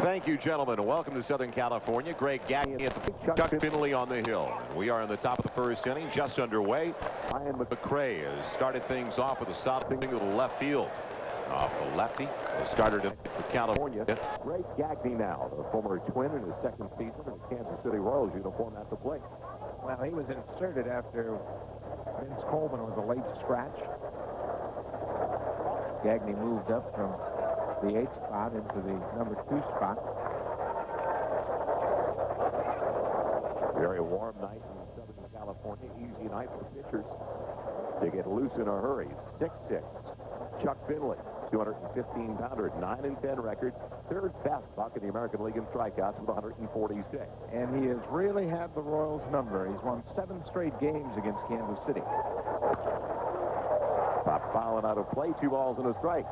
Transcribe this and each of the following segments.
Thank you, gentlemen, and welcome to Southern California. Greg Gagne at the Chuck Finley on the hill. We are in the top of the first inning, just underway. Brian McRae has started things off with a solid single to left field. Off the lefty, started it for California. Greg Gagne now, the former Twin in his second season in the Kansas City Royals uniform at the plate. Well, he was inserted after Vince Coleman was a late scratch. Gagne moved up from the 8th spot into the number 2 spot. Very warm night in Southern California. Easy night for pitchers to get loose in a hurry. 6'6". Chuck Finley, 215-pounder, 9-10 record. Third best buck in the American League in strikeouts with 146. And he has really had the Royals' number. He's won 7 straight games against Kansas City. Pop fouling out of play, 2 balls and a strike.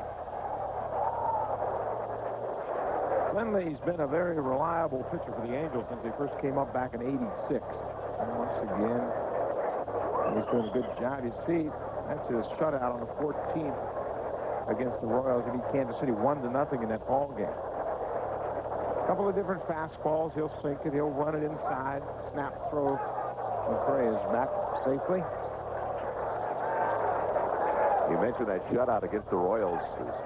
Finley's been a very reliable pitcher for the Angels since he first came up back in '86. And once again, he's doing a good job. You see, that's his shutout on the 14th against the Royals. He beat Kansas City 1-0 in that ball game. A couple of different fastballs. He'll sink it. He'll run it inside. Snap throw. McRae is back safely. You mentioned that shutout against the Royals.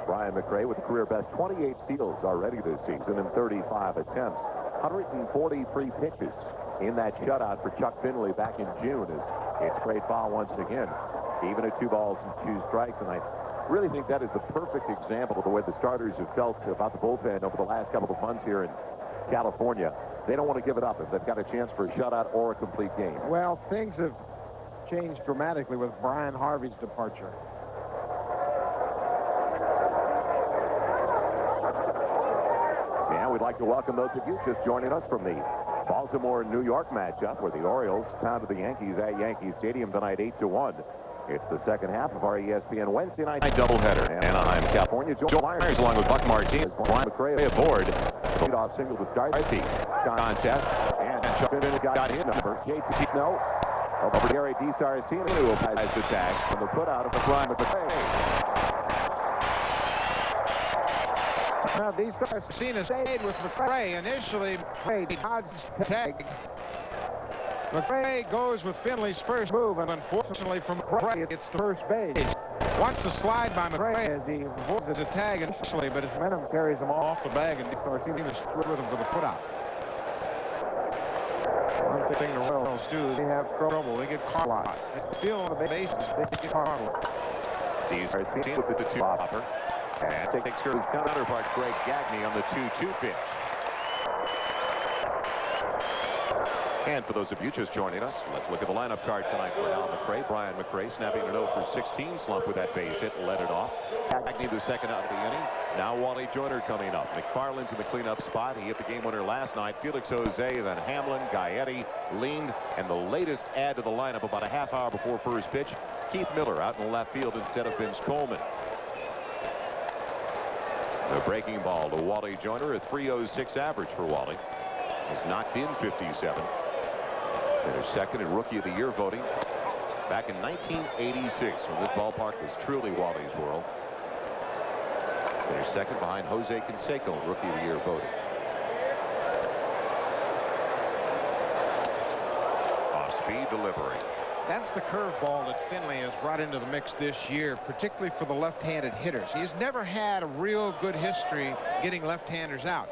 Brian McRae with a career best 28 steals already this season in 35 attempts. 143 pitches in that shutout for Chuck Finley back in June. It's straight foul once again. Even at 2 balls and 2 strikes. And I really think that is the perfect example of the way the starters have felt about the bullpen over the last couple of months here in California. They don't want to give it up if they've got a chance for a shutout or a complete game. Well, things have changed dramatically with Brian Harvey's departure. We'd like to welcome those of you just joining us from the Baltimore-New York matchup where the Orioles pounded the Yankees at Yankee Stadium tonight 8-1. It's the second half of our ESPN Wednesday night doubleheader. Anaheim, California. Joel Myers along with Buck Martinez. Brian McRae aboard. Leadoff single to start the contest. And Chuck Finley got his number. JT no. Over Gary DiSarcina who has the tag from the putout of Brian McRae. Now, DiSarcina stayed with McRae. Initially, McRae dodged the tag. McRae goes with Finley's first move, and unfortunately for McRae, it's the first base. Wants to slide by McRae as he avoided the tag initially, but his momentum carries him off the bag, and DiSarcina was through with him for the putout. One thing the Royals do, they have trouble. They get caught a lot. They steal on the bases. They get caught a lot. DiSarcina with the 2-hopper. And takes care of his counterpart, Greg Gagne, on the 2-2 pitch. And for those of you just joining us, let's look at the lineup card tonight for Al McRae. Brian McRae snapping an 0-for-16 slump with that base hit, led it off. Gagne the second out of the inning. Now Wally Joyner coming up. McFarland's in the cleanup spot. He hit the game winner last night. Felix Jose, then Hamlin, Gaetti, Lind, and the latest add to the lineup about a half hour before first pitch, Keith Miller out in left field instead of Vince Coleman. The breaking ball to Wally Joyner, a 3.06 average for Wally. He's knocked in 57. Finished second in Rookie of the Year voting back in 1986 when this ballpark was truly Wally's world. Finished second behind Jose Canseco in Rookie of the Year voting. Off-speed delivery. That's the curveball that Finley has brought into the mix this year, particularly for the left-handed hitters. He's never had a real good history getting left-handers out.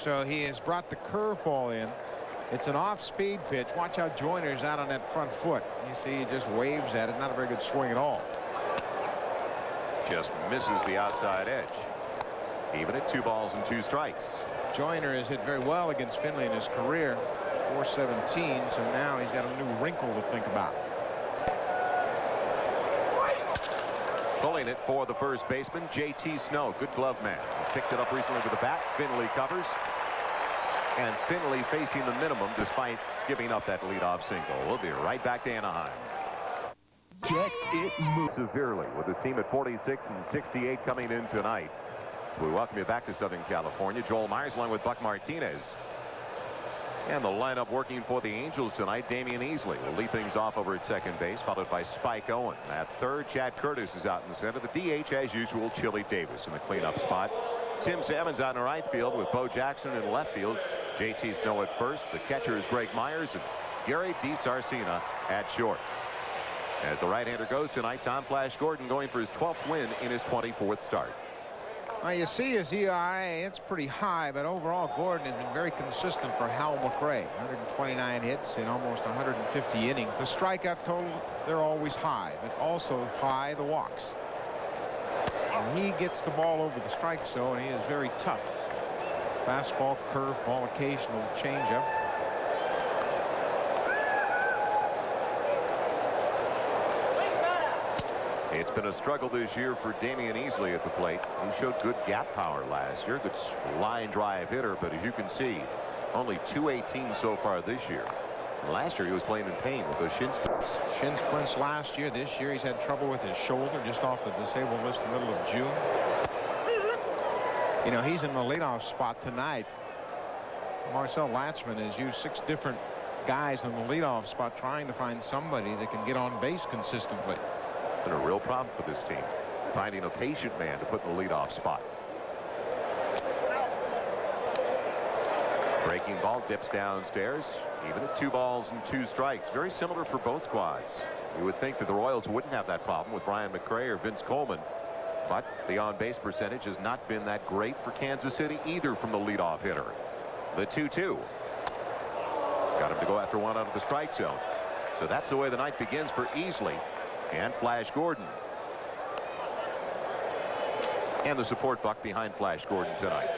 So he has brought the curveball in. It's an off-speed pitch. Watch how Joyner's out on that front foot. You see he just waves at it. Not a very good swing at all. Just misses the outside edge. Even at 2 balls and 2 strikes. Joyner has hit very well against Finley in his career. 417, so now he's got a new wrinkle to think about. Pulling it for the first baseman, J.T. Snow. Good glove man. He's picked it up recently with the bat. Finley covers. And Finley facing the minimum despite giving up that leadoff single. We'll be right back to Anaheim. Get it moved severely with his team at 46 and 68 coming in tonight. We welcome you back to Southern California. Joel Myers along with Buck Martinez. And the lineup working for the Angels tonight, Damian Easley will lead things off over at second base, followed by Spike Owen. At third, Chad Curtis is out in the center. The DH, as usual, Chili Davis in the cleanup spot. Tim Salmon's out in right field with Bo Jackson in left field. J.T. Snow at first. The catcher is Greg Myers and Gary DiSarcina at short. As the right-hander goes tonight, Tom Flash Gordon going for his 12th win in his 24th start. Well, you see his ERA, it's pretty high, but overall Gordon has been very consistent for Hal McRae. 129 hits in almost 150 innings. The strikeout total, they're always high, but also high the walks. And he gets the ball over the strike zone, and he is very tough. Fastball, curveball, occasional changeup. It's been a struggle this year for Damian Easley at the plate. He showed good gap power last year, good line drive hitter, but as you can see, only .218 so far this year. Last year he was playing in pain with those shin splints. Shin splints last year. This year he's had trouble with his shoulder, just off the disabled list in the middle of June. You know, he's in the leadoff spot tonight. Marcel Latzman has used 6 different guys in the leadoff spot trying to find somebody that can get on base consistently. Been a real problem for this team, finding a patient man to put in the leadoff spot. Breaking ball dips downstairs, even at 2 balls and 2 strikes. Very similar for both squads. You would think that the Royals wouldn't have that problem with Brian McRae or Vince Coleman, but the on-base percentage has not been that great for Kansas City either from the leadoff hitter. The 2-2. Got him to go after one out of the strike zone. So that's the way the night begins for Easley and Flash Gordon. And the support buck behind Flash Gordon tonight.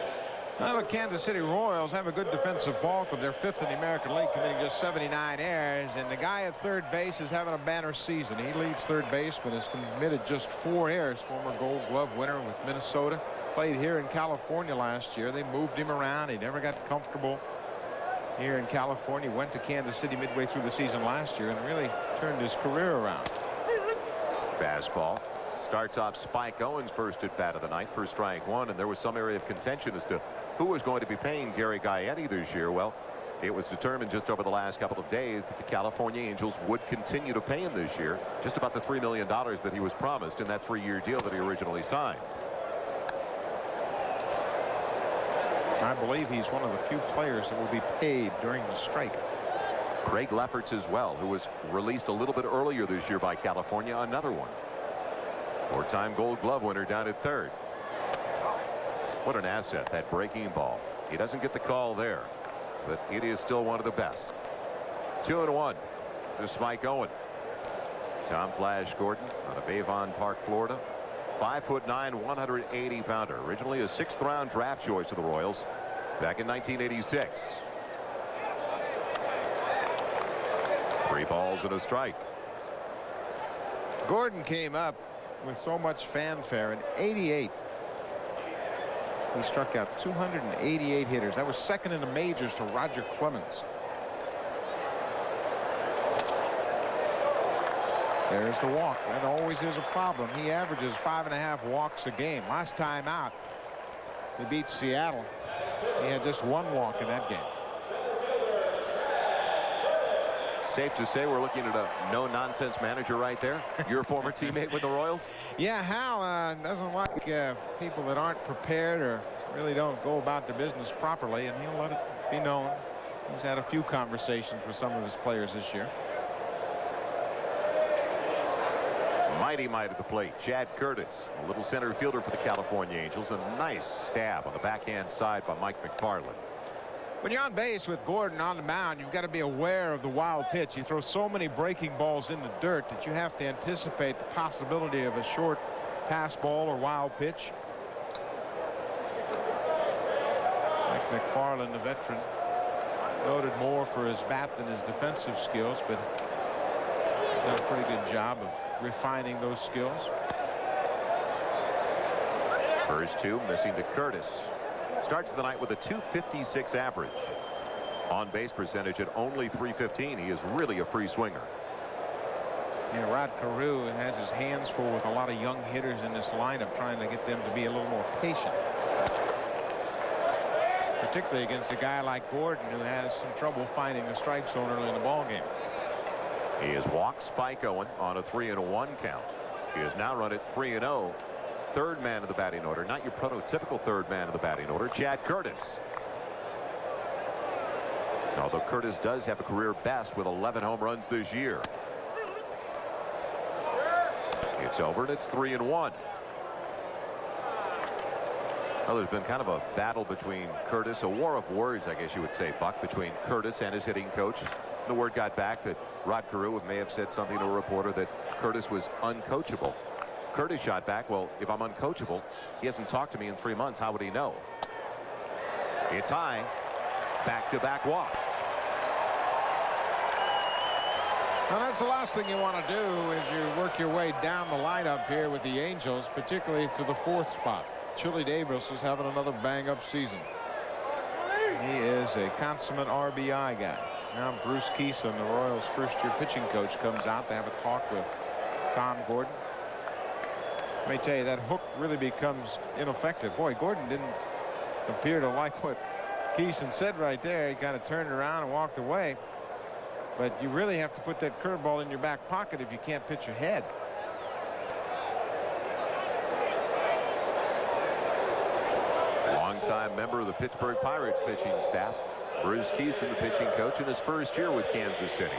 Well, the Kansas City Royals have a good defensive ball club. They're 5th in the American League, committing just 79 errors, and the guy at third base is having a banner season. He leads third baseman, has committed just 4 errors. Former Gold Glove winner with Minnesota. Played here in California last year. They moved him around. He never got comfortable here in California. Went to Kansas City midway through the season last year and really turned his career around. Fastball. Starts off Spike Owens' first at bat of the night for strike 1, and there was some area of contention as to who was going to be paying Gary Gaetti this year. Well, it was determined just over the last couple of days that the California Angels would continue to pay him this year, just about the $3 million that he was promised in that 3-year deal that he originally signed. I believe he's one of the few players that will be paid during the strike. Craig Lefferts as well, who was released a little bit earlier this year by California, another one. 4-time Gold Glove winner down at third. What an asset, that breaking ball. He doesn't get the call there, but it is still one of the best. 2-1 to Spike Owen. Tom Flash Gordon out of Avon Park, Florida. 5'9", 180-pounder. Originally a 6th-round draft choice of the Royals back in 1986. 3 balls and a strike. Gordon came up with so much fanfare in '88. He struck out 288 hitters. That was second in the majors to Roger Clemens. There's the walk. That always is a problem. He averages 5.5 walks a game. Last time out, they beat Seattle. He had just 1 walk in that game. Safe to say we're looking at a no-nonsense manager right there. Your former teammate with the Royals. Yeah, Hal doesn't like people that aren't prepared or really don't go about their business properly, and he'll let it be known. He's had a few conversations with some of his players this year. Mighty might at the plate. Chad Curtis, a little center fielder for the California Angels. A nice stab on the backhand side by Mike McFarland. When you're on base with Gordon on the mound, you've got to be aware of the wild pitch. You throw so many breaking balls in the dirt that you have to anticipate the possibility of a short pass ball or wild pitch. Mike McFarland, the veteran, noted more for his bat than his defensive skills, but done a pretty good job of refining those skills. First 2 missing to Curtis. Starts the night with a .256 average. On base percentage at only .315. He is really a free swinger. Yeah, Rod Carew has his hands full with a lot of young hitters in this lineup, trying to get them to be a little more patient, particularly against a guy like Gordon, who has some trouble finding the strike zone early in the ball game. He has walked Spike Owen on a 3-1 count. He has now run it 3-0 third man of the batting order, not your prototypical third man of the batting order, Chad Curtis. Although Curtis does have a career best with 11 home runs this year. It's over, and it's 3-1. Well, there's been kind of a battle between Curtis, a war of words, I guess you would say, Buck, between Curtis and his hitting coach. The word got back that Rod Carew may have said something to a reporter that Curtis was uncoachable. Curtis shot back, well, if I'm uncoachable, he hasn't talked to me in 3 months. How would he know? It's high. Back-to-back walks. Well, that's the last thing you want to do as you work your way down the lineup here with the Angels, particularly to the 4th spot. Chili Davis is having another bang-up season. He is a consummate RBI guy. Now Bruce Keeson, the Royals' first-year pitching coach, comes out to have a talk with Tom Gordon. Let me tell you, that hook really becomes ineffective. Boy, Gordon didn't appear to like what Keeson said right there. He kind of turned around and walked away. But you really have to put that curveball in your back pocket if you can't pitch ahead. Longtime member of the Pittsburgh Pirates pitching staff, Bruce Keeson, the pitching coach in his first year with Kansas City.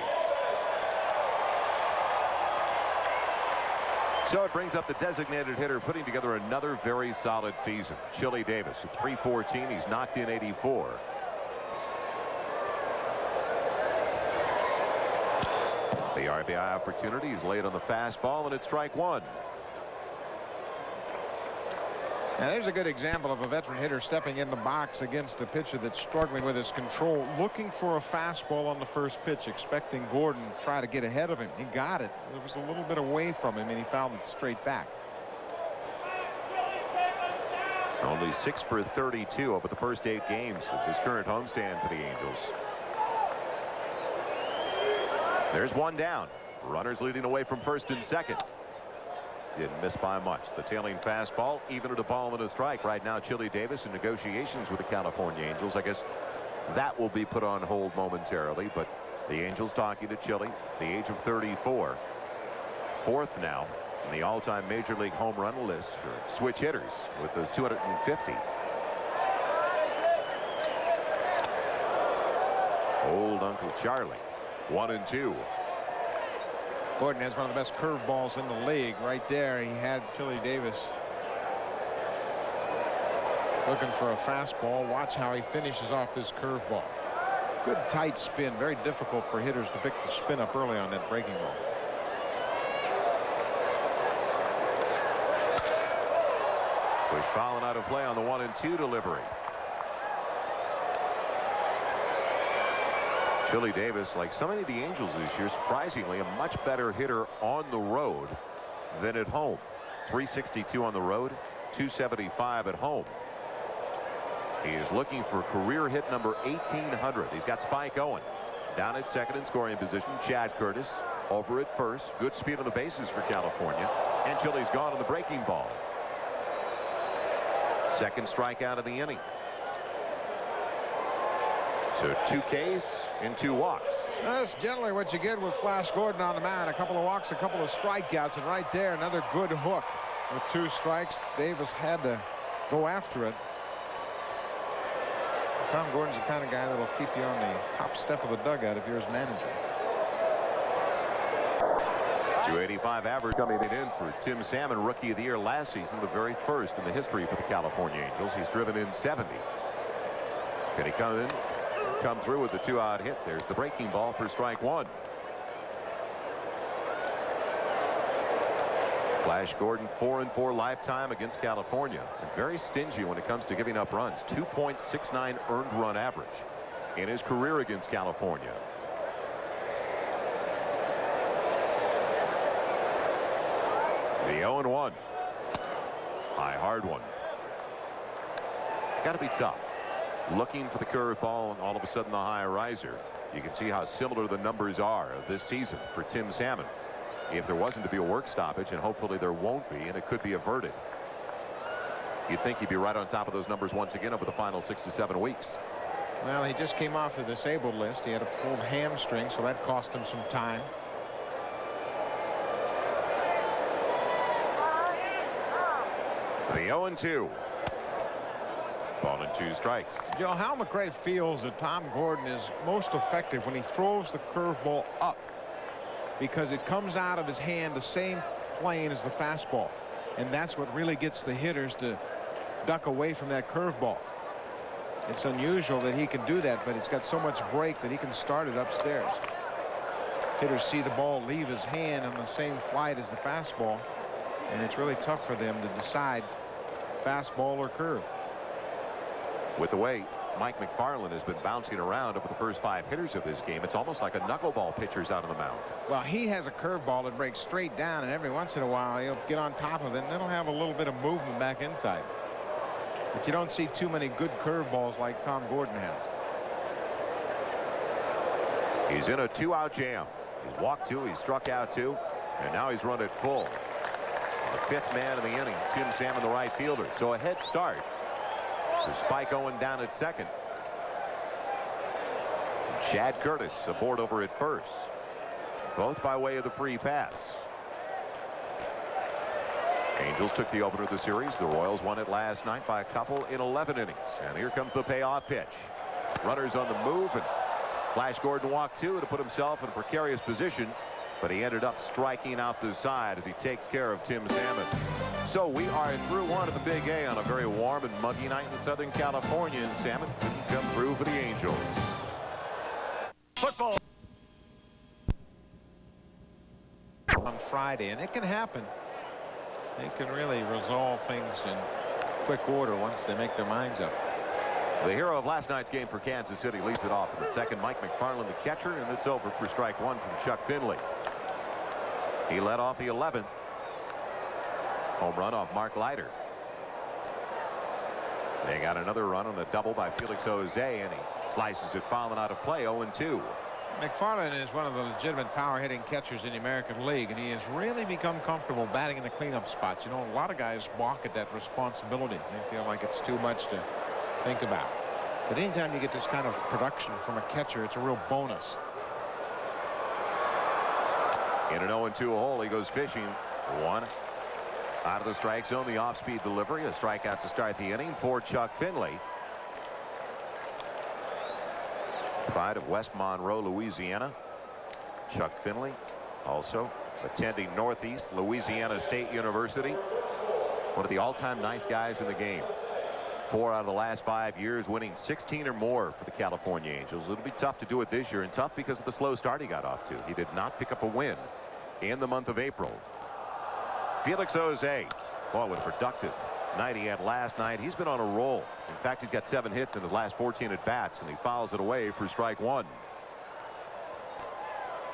So it brings up the designated hitter, putting together another very solid season. Chili Davis at .314. He's knocked in 84. The RBI opportunity is laid on the fastball, and it's strike one. Now there's a good example of a veteran hitter stepping in the box against a pitcher that's struggling with his control, looking for a fastball on the first pitch, expecting Gordon to try to get ahead of him. He got it. It was a little bit away from him, and he fouled it straight back. Only 6 for 32 over the first 8 games of his current homestand for the Angels. There's one down. Runners leading away from first and second. Didn't miss by much. The tailing fastball, even at a ball and a strike. Right now, Chili Davis in negotiations with the California Angels. I guess that will be put on hold momentarily, but the Angels talking to Chili, the age of 34. 4th now in the all-time Major League home run list for switch hitters with those 250. Old Uncle Charlie. 1-2. Gordon has one of the best curveballs in the league. Right there, he had Chili Davis looking for a fastball. Watch how he finishes off this curveball. Good tight spin. Very difficult for hitters to pick the spin up early on that breaking ball. Push fouling out of play on the 1-2 delivery. Chili Davis, like so many of the Angels this year, surprisingly a much better hitter on the road than at home. 362 on the road, 275 at home. He is looking for career hit number 1800. He's got Spike Owen down at second in scoring position. Chad Curtis over at first. Good speed on the bases for California, and Chili's gone on the breaking ball. Second strikeout of the inning. So 2 Ks and 2 walks. That's generally what you get with Flash Gordon on the mound. A couple of walks, a couple of strikeouts, and right there another good hook. With 2 strikes, Davis had to go after it. Tom Gordon's the kind of guy that'll keep you on the top step of the dugout if you're his manager. 285 average coming in for Tim Salmon, rookie of the year last season, the very first in the history for the California Angels. He's driven in 70. Can he come through with the 2-out hit? There's the breaking ball for strike one. Flash Gordon 4-4 lifetime against California, and very stingy when it comes to giving up runs. 2.69 earned run average in his career against California. The 0-1. High, hard one. Got to be tough. Looking for the curveball, and all of a sudden the high riser. You can see how similar the numbers are this season for Tim Salmon. If there wasn't to be a work stoppage, and hopefully there won't be, and it could be averted, you'd think he'd be right on top of those numbers once again over the final 6 to 7 weeks. Well, he just came off the disabled list. He had a pulled hamstring, so that cost him some time. The 0-2. Ball and 2 strikes. Joe, Hal McRae feels that Tom Gordon is most effective when he throws the curveball up, because it comes out of his hand the same plane as the fastball, and that's what really gets the hitters to duck away from that curveball. It's unusual that he can do that, but it's got so much break that he can start it upstairs. Hitters see the ball leave his hand on the same flight as the fastball, and it's really tough for them to decide fastball or curve. With the way Mike McFarland has been bouncing around over the first 5 hitters of this game, it's almost like a knuckleball pitcher's out on the mound. Well, he has a curveball that breaks straight down, and every once in a while he'll get on top of it, and it'll have a little bit of movement back inside. But you don't see too many good curveballs like Tom Gordon has. He's in a 2-out jam. He's walked 2, he's struck out 2, and now he's run it full. The 5th man in the inning, Tim Salmon, the right fielder. So a head start to Spike Owen down at second. Chad Curtis aboard over at first. Both by way of the free pass. Angels took the opener of the series. The Royals won it last night by a couple in 11 innings. And here comes the payoff pitch. Runners on the move, and Flash Gordon walked 2 to put himself in a precarious position, but he ended up striking out the side as he takes care of Tim Salmon. So we are through 1 of the Big A on a very warm and muggy night in Southern California, and Salmon couldn't come through for the Angels. Football on Friday, and it can happen. They can really resolve things in quick order once they make their minds up. The hero of last night's game for Kansas City leads it off in the second. Mike McFarland, the catcher, and it's over for strike 1 from Chuck Finley. He led off the 11th. Home run off Mark Leiter. They got another run on a double by Felix Jose, and he slices it fouling out of play. 0-2. McFarland is one of the legitimate power hitting catchers in the American League, and he has really become comfortable batting in the cleanup spots. You know, a lot of guys balk at that responsibility. They feel like it's too much to think about. But anytime you get this kind of production from a catcher, it's a real bonus. In an 0-2 hole, he goes fishing. 1 out of the strike zone. The off-speed delivery, a strikeout to start the inning for Chuck Finley. Pride of West Monroe, Louisiana. Chuck Finley also attending Northeast Louisiana State University. One of the all-time nice guys in the game. 4 out of the last 5 years, winning 16 or more for the California Angels. It'll be tough to do it this year, and tough because of the slow start he got off to. He did not pick up a win in the month of April. Felix Jose, boy, what a productive night he had last night. He's been on a roll. In fact, he's got 7 hits in his last 14 at bats, and he fouls it away for strike 1.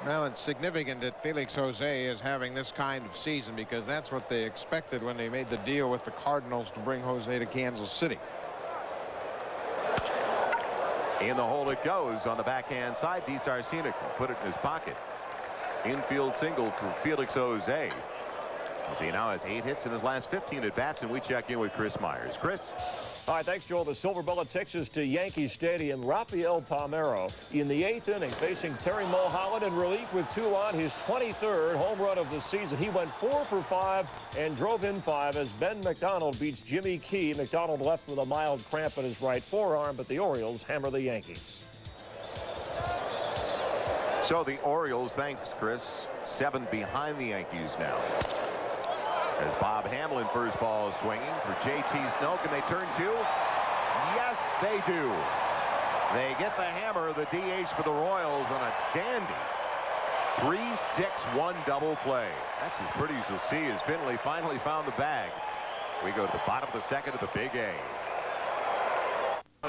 Well, it's significant that Felix Jose is having this kind of season, because that's what they expected when they made the deal with the Cardinals to bring Jose to Kansas City. In the hole it goes on the backhand side. DeSarcina can put it in his pocket. Infield single for Felix Jose. As he now has 8 hits in his last 15 at bats, and we check in with Chris Myers. Chris. All right, thanks, Joel. The Silver Bullet takes us to Yankee Stadium. Rafael Palmeiro in the 8th inning, facing Terry Mulholland in relief with 2 on, his 23rd home run of the season. He went 4 for 5 and drove in 5 as Ben McDonald beats Jimmy Key. McDonald left with a mild cramp in his right forearm, but the Orioles hammer the Yankees. So the Orioles, thanks, Chris, 7 behind the Yankees now. As Bob Hamlin, first ball swinging for J.T. Snow. Can they turn 2? Yes, they do. They get the hammer, the DH for the Royals on a dandy 3-6-1 double play. That's as pretty as you'll see as Finley finally found the bag. We go to the bottom of the second of the Big A.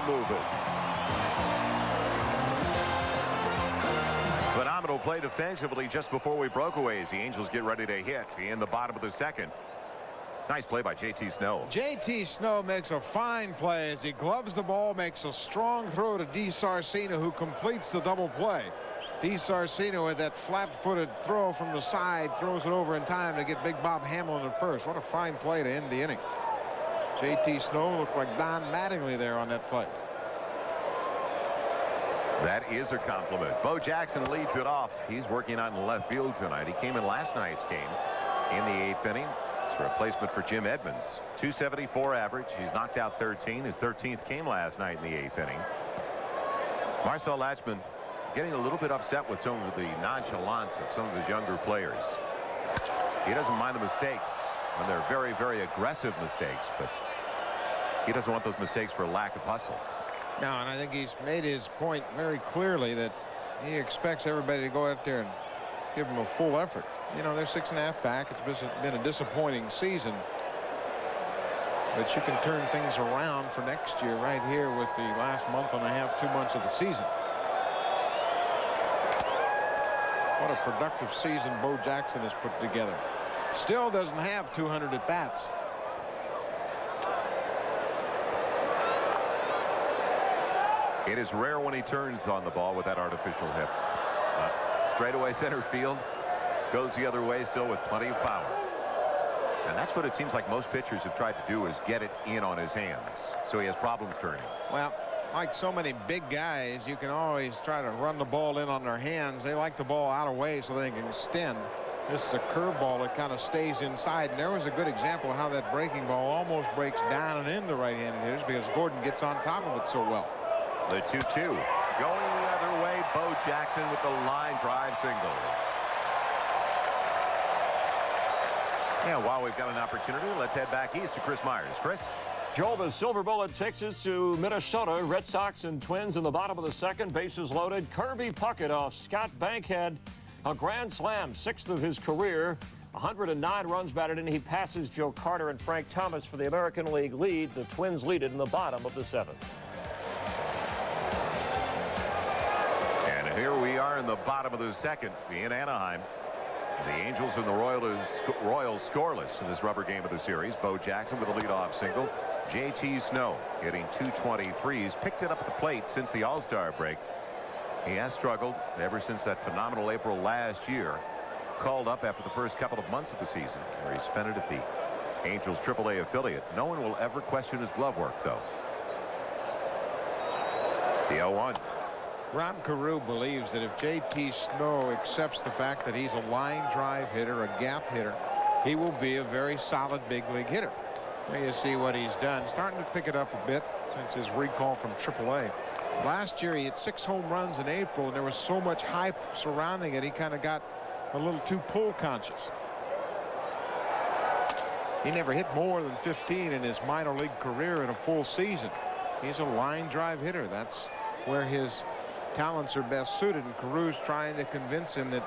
Moving. Phenomenal play defensively just before we broke away as the Angels get ready to hit in the bottom of the second. Nice play by J.T. Snow. J.T. Snow makes a fine play as he gloves the ball, makes a strong throw to DeSarcina, who completes the double play. DeSarcina with that flat-footed throw from the side throws it over in time to get Big Bob Hamlin at first. What a fine play to end the inning. J.T. Snow looked like Don Mattingly there on that play. That is a compliment. Bo Jackson leads it off. He's working out in left field tonight. He came in last night's game in the 8th inning. It's a replacement for Jim Edmonds. 274 average. He's knocked out 13. His 13th came last night in the 8th inning. Marcel Latchman getting a little bit upset with some of the nonchalance of some of his younger players. He doesn't mind the mistakes when they're very, very aggressive mistakes, but he doesn't want those mistakes for lack of hustle. No, and I think he's made his point very clearly that he expects everybody to go out there and give him a full effort. You know, they're 6.5 back. It's been a disappointing season, but you can turn things around for next year right here with the last month and a half, 2 months of the season. What a productive season Bo Jackson has put together. Still doesn't have 200 at bats. It is rare when he turns on the ball with that artificial hip. Straightaway center field, goes the other way still with plenty of power. And that's what it seems like most pitchers have tried to do, is get it in on his hands, so he has problems turning. Well, like so many big guys, you can always try to run the ball in on their hands. They like the ball out of way so they can extend. This is a curveball that kind of stays inside, and there was a good example of how that breaking ball almost breaks down and into right-handed hitters because Gordon gets on top of it so well. The 2-2 going the other way. Bo Jackson with the line drive single. Yeah, while we've got an opportunity, let's head back east to Chris Myers. Chris? Joe, the Silver Bullet takes us to Minnesota. Red Sox and Twins in the bottom of the second. Bases loaded. Kirby Puckett off Scott Bankhead. A grand slam, 6th of his career. 109 runs batted in. He passes Joe Carter and Frank Thomas for the American League lead. The Twins lead it in the bottom of the 7th. And here we are in the bottom of the 2nd in Anaheim. The Angels and the Royals scoreless in this rubber game of the series. Bo Jackson with a leadoff single. J.T. Snow hitting 223. He's picked it up at the plate since the All-Star break. He has struggled ever since that phenomenal April last year. Called up after the first couple of months of the season, where he spent it at the Angels AAA affiliate. No one will ever question his glove work, though. The 0-1. Ron Carew believes that if J.T. Snow accepts the fact that he's a line drive hitter, a gap hitter, he will be a very solid big league hitter. There you see what he's done. Starting to pick it up a bit since his recall from AAA. Last year he had 6 home runs in April, and there was so much hype surrounding it, he kind of got a little too pull conscious. He never hit more than 15 in his minor league career in a full season. He's a line drive hitter. That's where his talents are best suited, and Carew's trying to convince him that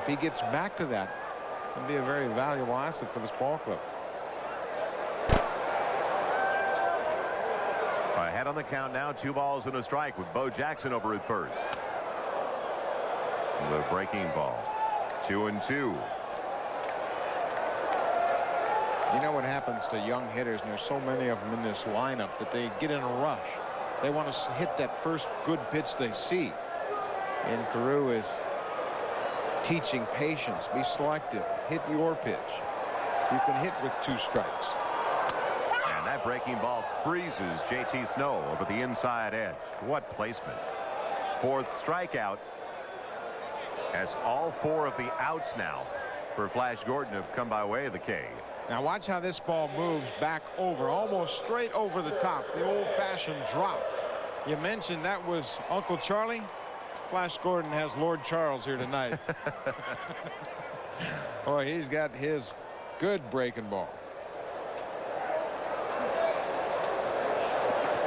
if he gets back to that, it can be a very valuable asset for this ball club. Ahead on the count now, 2 balls and a strike with Bo Jackson over at first. The breaking ball. 2-2. You know what happens to young hitters, and there's so many of them in this lineup, that they get in a rush. They want to hit that first good pitch they see. And Carew is teaching patience. Be selective. Hit your pitch. You can hit with 2 strikes. And that breaking ball freezes J.T. Snow over the inside edge. What placement. 4th strikeout, as all 4 of the outs now for Flash Gordon have come by way of the K. Now watch how this ball moves back over, almost straight over the top. The old-fashioned drop. You mentioned that was Uncle Charlie. Flash Gordon has Lord Charles here tonight. Boy, he's got his good breaking ball.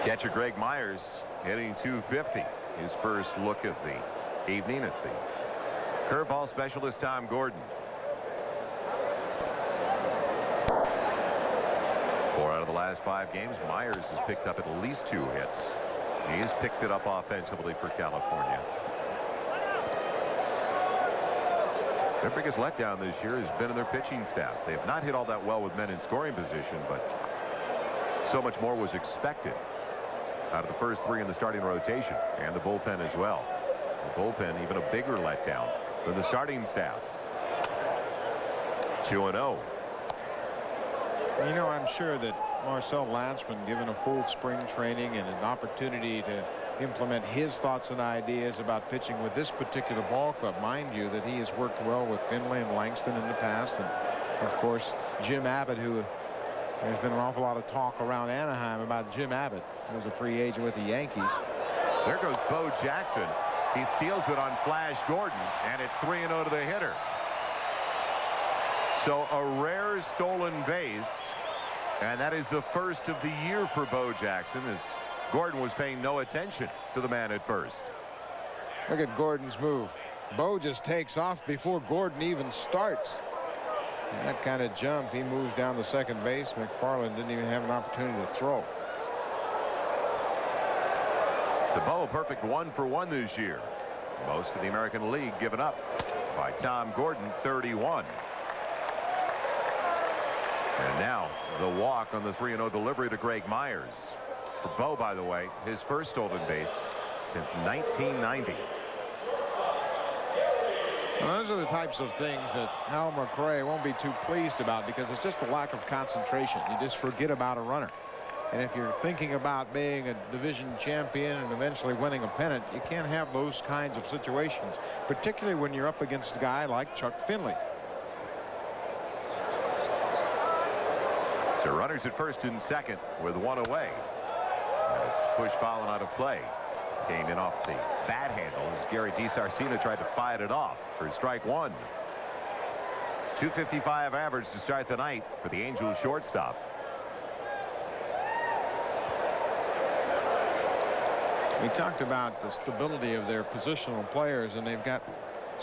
Catcher Greg Myers hitting 250. His first look of the evening at the curveball specialist Tom Gordon. 4 out of the last 5 games, Myers has picked up at least 2 hits. He has picked it up offensively for California. Their biggest letdown this year has been in their pitching staff. They have not hit all that well with men in scoring position, but so much more was expected out of the first 3 in the starting rotation, and the bullpen as well. The bullpen even a bigger letdown than the starting staff. 2-0. You know, I'm sure that Marcel Latchman, given a full spring training and an opportunity to implement his thoughts and ideas about pitching with this particular ball club, mind you that he has worked well with Finley and Langston in the past, and Of course, Jim Abbott, who there's been an awful lot of talk around Anaheim about Jim Abbott, who was a free agent with the Yankees. There goes Bo Jackson. He steals it on Flash Gordon, and it's 3-0 to the hitter. So a rare stolen base, and that is the first of the year for Bo Jackson, as Gordon was paying no attention to the man at first. Look at Gordon's move. Bo just takes off before Gordon even starts. And that kind of jump, he moves down the second base. McFarland didn't even have an opportunity to throw. So Bo, a perfect 1-for-1 this year. Most of the American League given up by Tom Gordon, 31. And now the walk on the 3-0 delivery to Greg Myers. For Bo, by the way, his first stolen base since 1990. Well, those are the types of things that Hal McRae won't be too pleased about, because it's just a lack of concentration. You just forget about a runner. And if you're thinking about being a division champion and eventually winning a pennant, you can't have those kinds of situations, particularly when you're up against a guy like Chuck Finley. So runners at first and second with one away. And it's push fouling out of play. Came in off the bat handle as Gary DiSarcina tried to fight it off for strike one. 255 average to start the night for the Angels shortstop. We talked about the stability of their positional players, and they've got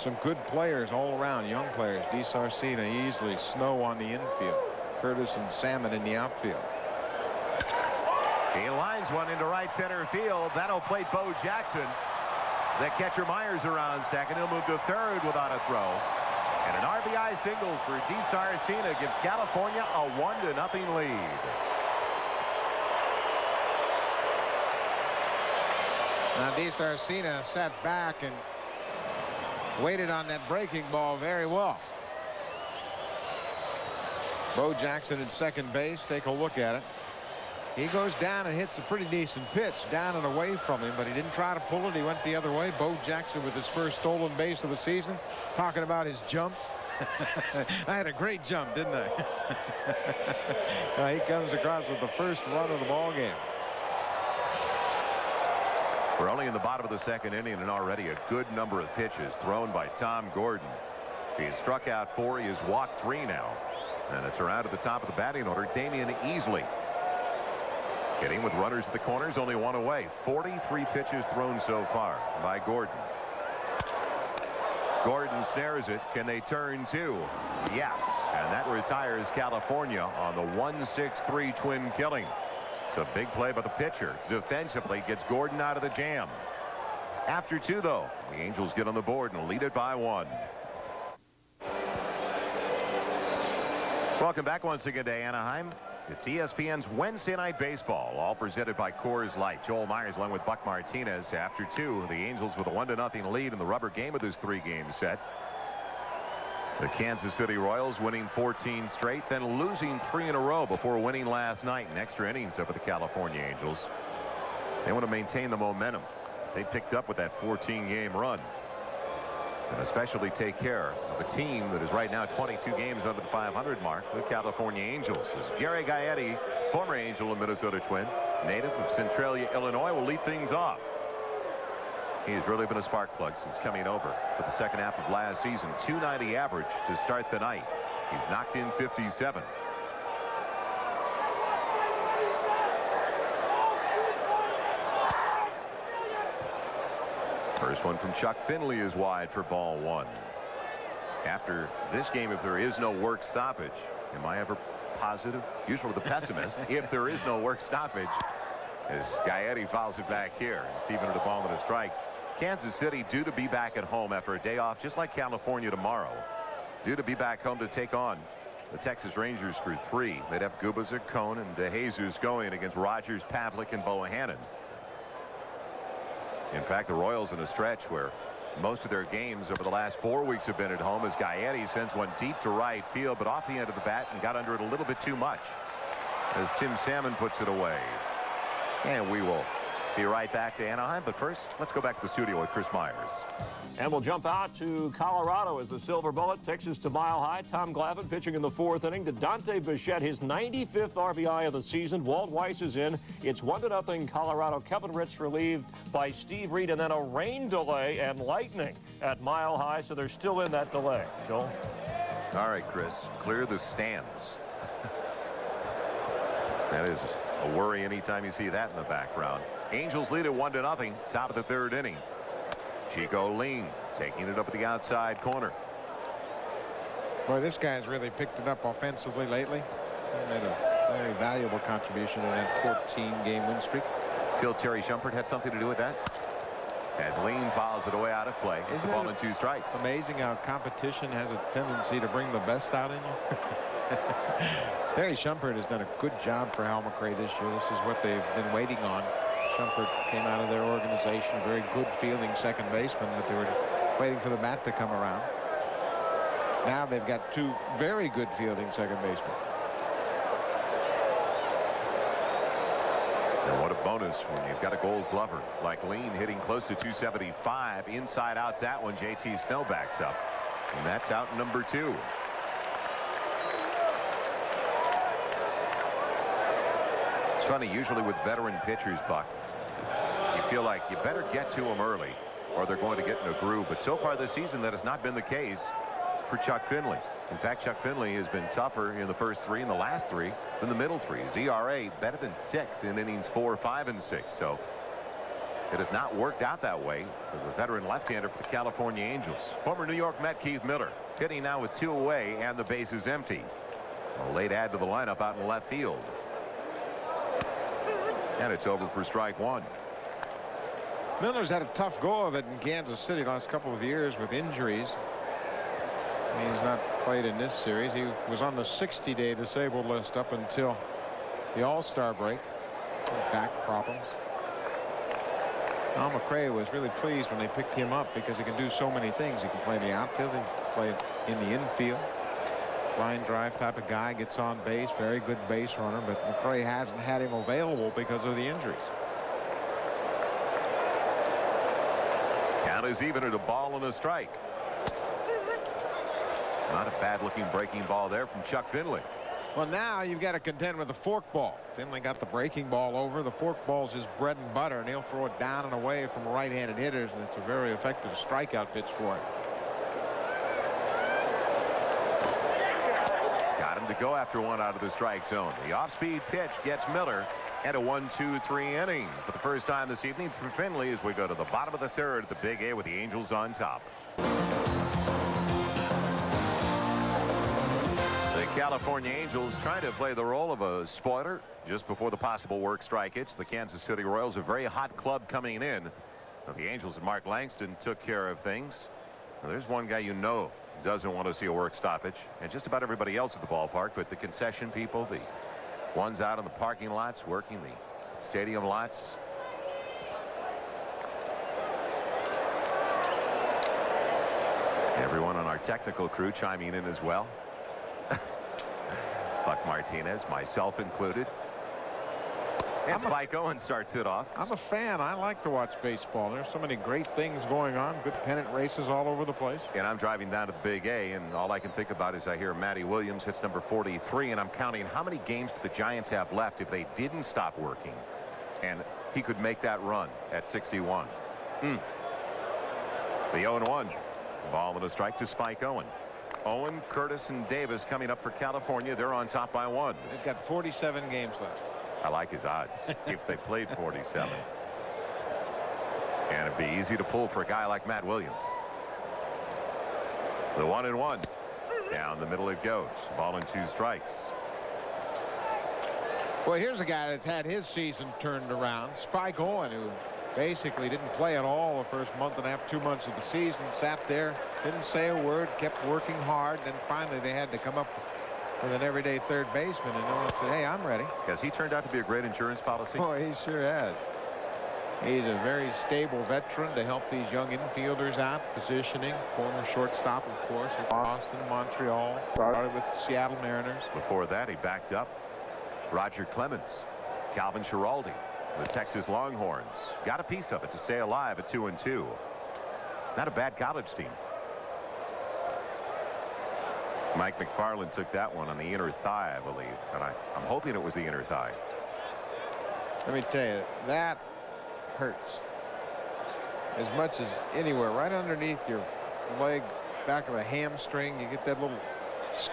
some good players all around, young players. DiSarcina, Easley, Snow on the infield, Curtis and Salmon in the outfield. He lines one into right center field. That'll play Bo Jackson. The catcher Myers around second. He'll move to third without a throw. And an RBI single for DiSarcina gives California a 1-0 lead. Now DiSarcina sat back and waited on that breaking ball very well. Bo Jackson at second base. Take a look at it. He goes down and hits a pretty decent pitch down and away from him, but he didn't try to pull it. He went the other way. Bo Jackson with his first stolen base of the season, talking about his jump. I had a great jump, didn't I? He comes across with the first run of the ball game. We're only in the bottom of the second inning, and already a good number of pitches thrown by Tom Gordon. He has struck out 4. He has walked 3 now. And it's around at the top of the batting order, Damian Easley. Getting with runners at the corners, only one away. 43 pitches thrown so far by Gordon. Gordon snares it. Can they turn 2? Yes. And that retires California on the 1-6-3 twin killing. It's a big play by the pitcher. Defensively gets Gordon out of the jam. After 2, though, the Angels get on the board and lead it by 1. Welcome back once again to Anaheim. It's ESPN's Wednesday Night Baseball, all presented by Coors Light. Joel Myers along with Buck Martinez. After 2, the Angels with a 1-0 lead in the rubber game of this 3-game set. The Kansas City Royals winning 14 straight, then losing 3 in a row before winning last night in extra innings over the California Angels. They want to maintain the momentum they picked up with that 14-game run, and especially take care of a team that is right now 22 games under the 500 mark, the California Angels. As Gary Gaetti, former Angel and Minnesota Twin, native of Centralia, Illinois, will lead things off. He has really been a spark plug since coming over for the second half of last season. .290 average to start the night. He's knocked in 57. First one from Chuck Finley is wide for ball 1. After this game, if there is no work stoppage, am I ever positive? Usually the pessimist. If there is no work stoppage, as Gaetti fouls it back here, it's even at a ball and a strike. Kansas City due to be back at home after a day off, just like California tomorrow. Due to be back home to take on the Texas Rangers for 3. They'd have Gubicza, Cone, and DeJesus going against Rogers, Pavlik, and Bohannon. In fact, the Royals in a stretch where most of their games over the last 4 weeks have been at home, as Gaetti sends one deep to right field, but off the end of the bat and got under it a little bit too much, as Tim Salmon puts it away. And we will Be right back to Anaheim, but first, let's go back to the studio with Chris Myers. And we'll jump out to Colorado as the Silver Bullet takes us to Mile High. Tom Glavine pitching in the 4th inning to Dante Bichette, his 95th RBI of the season. Walt Weiss is in. It's 1-0 Colorado. Kevin Ritz relieved by Steve Reed, and then a rain delay and lightning at Mile High, so they're still in that delay. Joel? All right, Chris, clear the stands. That is a worry anytime you see that in the background. Angels lead at 1-0, top of the 3rd inning. Chico Lean taking it up at the outside corner. Boy, this guy's really picked it up offensively lately. He made a very valuable contribution in that 14-game win streak. Phil Terry Shumpert had something to do with that, as Lean fouls it away out of play. It's the ball and 2 strikes. Amazing how competition has a tendency to bring the best out in you. Terry Shumpert has done a good job for Hal McRae this year. This is what they've been waiting on. Shumpert came out of their organization, a very good fielding second baseman, but they were waiting for the bat to come around. Now they've got 2 very good fielding second basemen. And what a bonus when you've got a Gold Glover like Lean hitting close to 275. Inside out's that one. JT Snow backs up, and that's out number 2. It's funny, usually with veteran pitchers, Buck, you feel like you better get to them early or they're going to get in a groove. But so far this season, that has not been the case for Chuck Finley. In fact, Chuck Finley has been tougher in the first 3 and the last 3 than the middle 3. His ERA better than 6 in innings 4, 5, and 6. So it has not worked out that way for the veteran left-hander for the California Angels. Former New York Met Keith Miller hitting now with 2 away and the bases empty. A late add to the lineup out in left field. And it's over for strike 1. Miller's had a tough go of it in Kansas City the last couple of years with injuries. He's not played in this series. He was on the 60-day disabled list up until the All-Star break. Back problems. Al McRae was really pleased when they picked him up because he can do so many things. He can play in the outfield. He can play in the infield. Line drive type of guy, gets on base, very good base runner, but McRae hasn't had him available because of the injuries. Count is even at a ball and a strike. Not a bad looking breaking ball there from Chuck Finley. Well, now you've got to contend with the forkball. Finley got the breaking ball over. The forkball's his bread and butter, and he'll throw it down and away from right-handed hitters, and it's a very effective strikeout pitch for him. Got him to go after one out of the strike zone. The off-speed pitch gets Miller and a 1-2-3 inning for the first time this evening for Finley as we go to the bottom of the 3rd at the Big A with the Angels on top. The California Angels trying to play the role of a spoiler just before the possible work strike hits. The Kansas City Royals, a very hot club coming in. The Angels and Mark Langston took care of things. Now, there's one guy you know doesn't want to see a work stoppage, and just about everybody else at the ballpark, but the concession people, the ones out in the parking lots working the stadium lots. Everyone on our technical crew chiming in as well. Buck Martinez, myself included. And Spike Owen starts it off. I'm a fan. I like to watch baseball. There's so many great things going on. Good pennant races all over the place. And I'm driving down to the Big A, and all I can think about is I hear Matty Williams hits number 43, and I'm counting how many games the Giants have left if they didn't stop working. And he could make that run at 61. The 0-1. Ball and a strike to Spike Owen. Owen, Curtis, and Davis coming up for California. They're on top by 1. They've got 47 games left. I like his odds if they played 47. And it'd be easy to pull for a guy like Matt Williams. The 1-1. Down the middle it goes. Ball and 2 strikes. Well, here's a guy that's had his season turned around. Spike Owen, who basically didn't play at all the first month and a half, 2 months of the season, sat there, didn't say a word, kept working hard, and then finally they had to come up with an everyday third baseman, and no one said, hey, I'm ready. Has he turned out to be a great insurance policy? Oh, he sure has. He's a very stable veteran to help these young infielders out, positioning. Former shortstop, of course, with Boston, Montreal, started with the Seattle Mariners. Before that, he backed up Roger Clemens, Calvin Schiraldi, The Texas Longhorns got a piece of it to stay alive at 2-2. Not a bad college team. Mike McFarland took that one on the inner thigh, I believe, and I'm hoping it was the inner thigh. Let me tell you, that hurts as much as anywhere, right underneath your leg, back of the hamstring. You get that little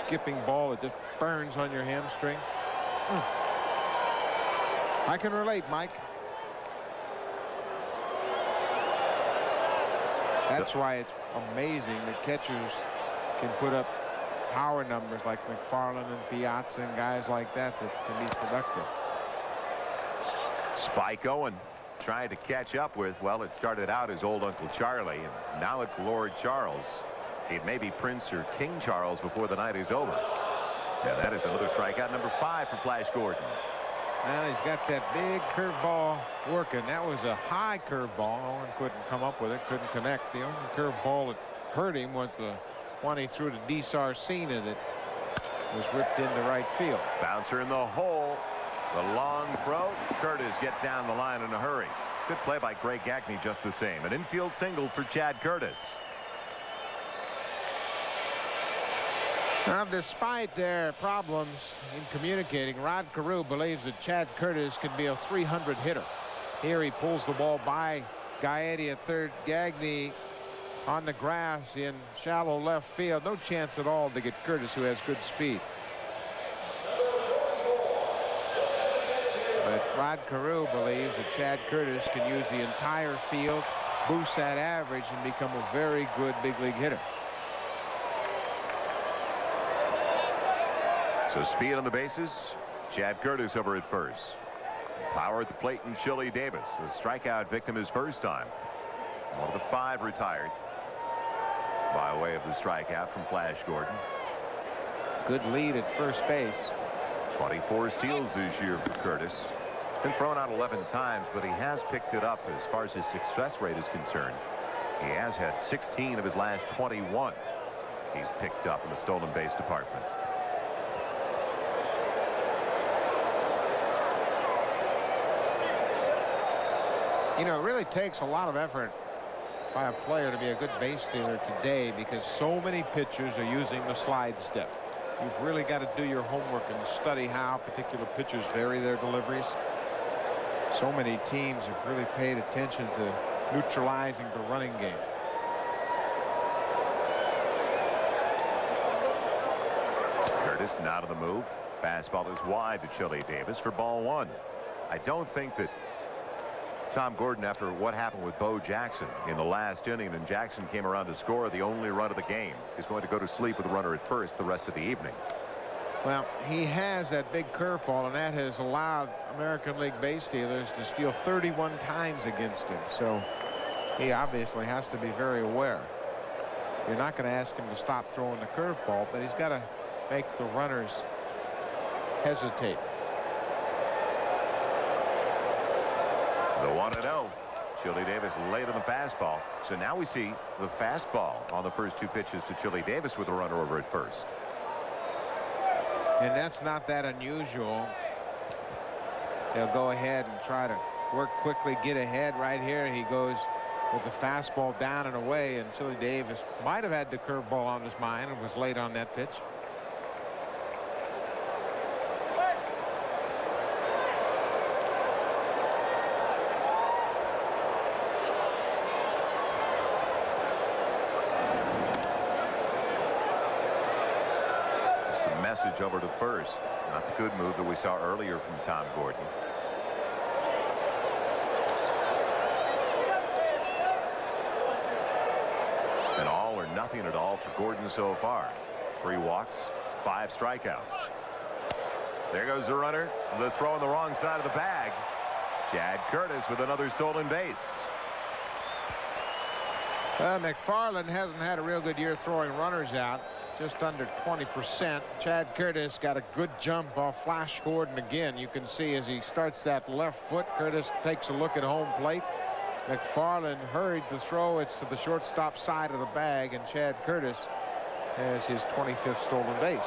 skipping ball that just burns on your hamstring. I can relate, Mike. That's why it's amazing that catchers can put up power numbers like McFarland and Piazza and guys like that can be productive. Spike Owen trying to catch up with, well, it started out as old Uncle Charlie, and now it's Lord Charles. It may be Prince or King Charles before the night is over. Yeah, that is another strikeout, number 5 for Flash Gordon. And he's got that big curveball working. That was a high curveball. Owen couldn't come up with it, couldn't connect. The only curveball that hurt him was the one he threw to D. Sarcina that was ripped into right field. Bouncer in the hole. The long throw. Curtis gets down the line in a hurry. Good play by Greg Gagne just the same. An infield single for Chad Curtis. Now, despite their problems in communicating, Rod Carew believes that Chad Curtis can be a 300 hitter. Here he pulls the ball by Gaetti at third. Gagne on the grass in shallow left field. No chance at all to get Curtis, who has good speed. But Rod Carew believes that Chad Curtis can use the entire field, boost that average, and become a very good big league hitter. So speed on the bases. Chad Curtis over at first. Power at the plate and Chili Davis. A strikeout victim his first time. One of the 5 retired by way of the strikeout from Flash Gordon. Good lead at first base. 24 steals this year for Curtis. Been thrown out 11 times, but he has picked it up as far as his success rate is concerned. He has had 16 of his last 21. He's picked up in the stolen base department. You know, it really takes a lot of effort by a player to be a good base stealer today, because so many pitchers are using the slide step. You've really got to do your homework and study how particular pitchers vary their deliveries. So many teams have really paid attention to neutralizing the running game. Curtis not on the move. Fastball is wide to Chili Davis for ball 1. I don't think that Tom Gordon, after what happened with Bo Jackson in the last inning, and Jackson came around to score the only run of the game, is going to go to sleep with a runner at first the rest of the evening. Well, he has that big curveball, and that has allowed American League base stealers to steal 31 times against him. So he obviously has to be very aware. You're not going to ask him to stop throwing the curveball, but he's got to make the runners hesitate. The 1-0. Chili Davis late on the fastball. So now we see the fastball on the first 2 pitches to Chili Davis with a runner over at first. And that's not that unusual. They'll go ahead and try to work quickly, get ahead. Right here he goes with the fastball down and away, and Chili Davis might have had the curveball on his mind and was late on that pitch. Message over to first. Not the good move that we saw earlier from Tom Gordon. It's been all or nothing at all for Gordon so far. 3 walks, 5 strikeouts. There goes the runner. The throw on the wrong side of the bag. Chad Curtis with another stolen base. McFarland hasn't had a real good year throwing runners out. Just under 20%. Chad Curtis got a good jump off Flash Gordon again. You can see as he starts that left foot, Curtis takes a look at home plate. McFarland hurried to throw. It's to the shortstop side of the bag, and Chad Curtis has his 25th stolen base.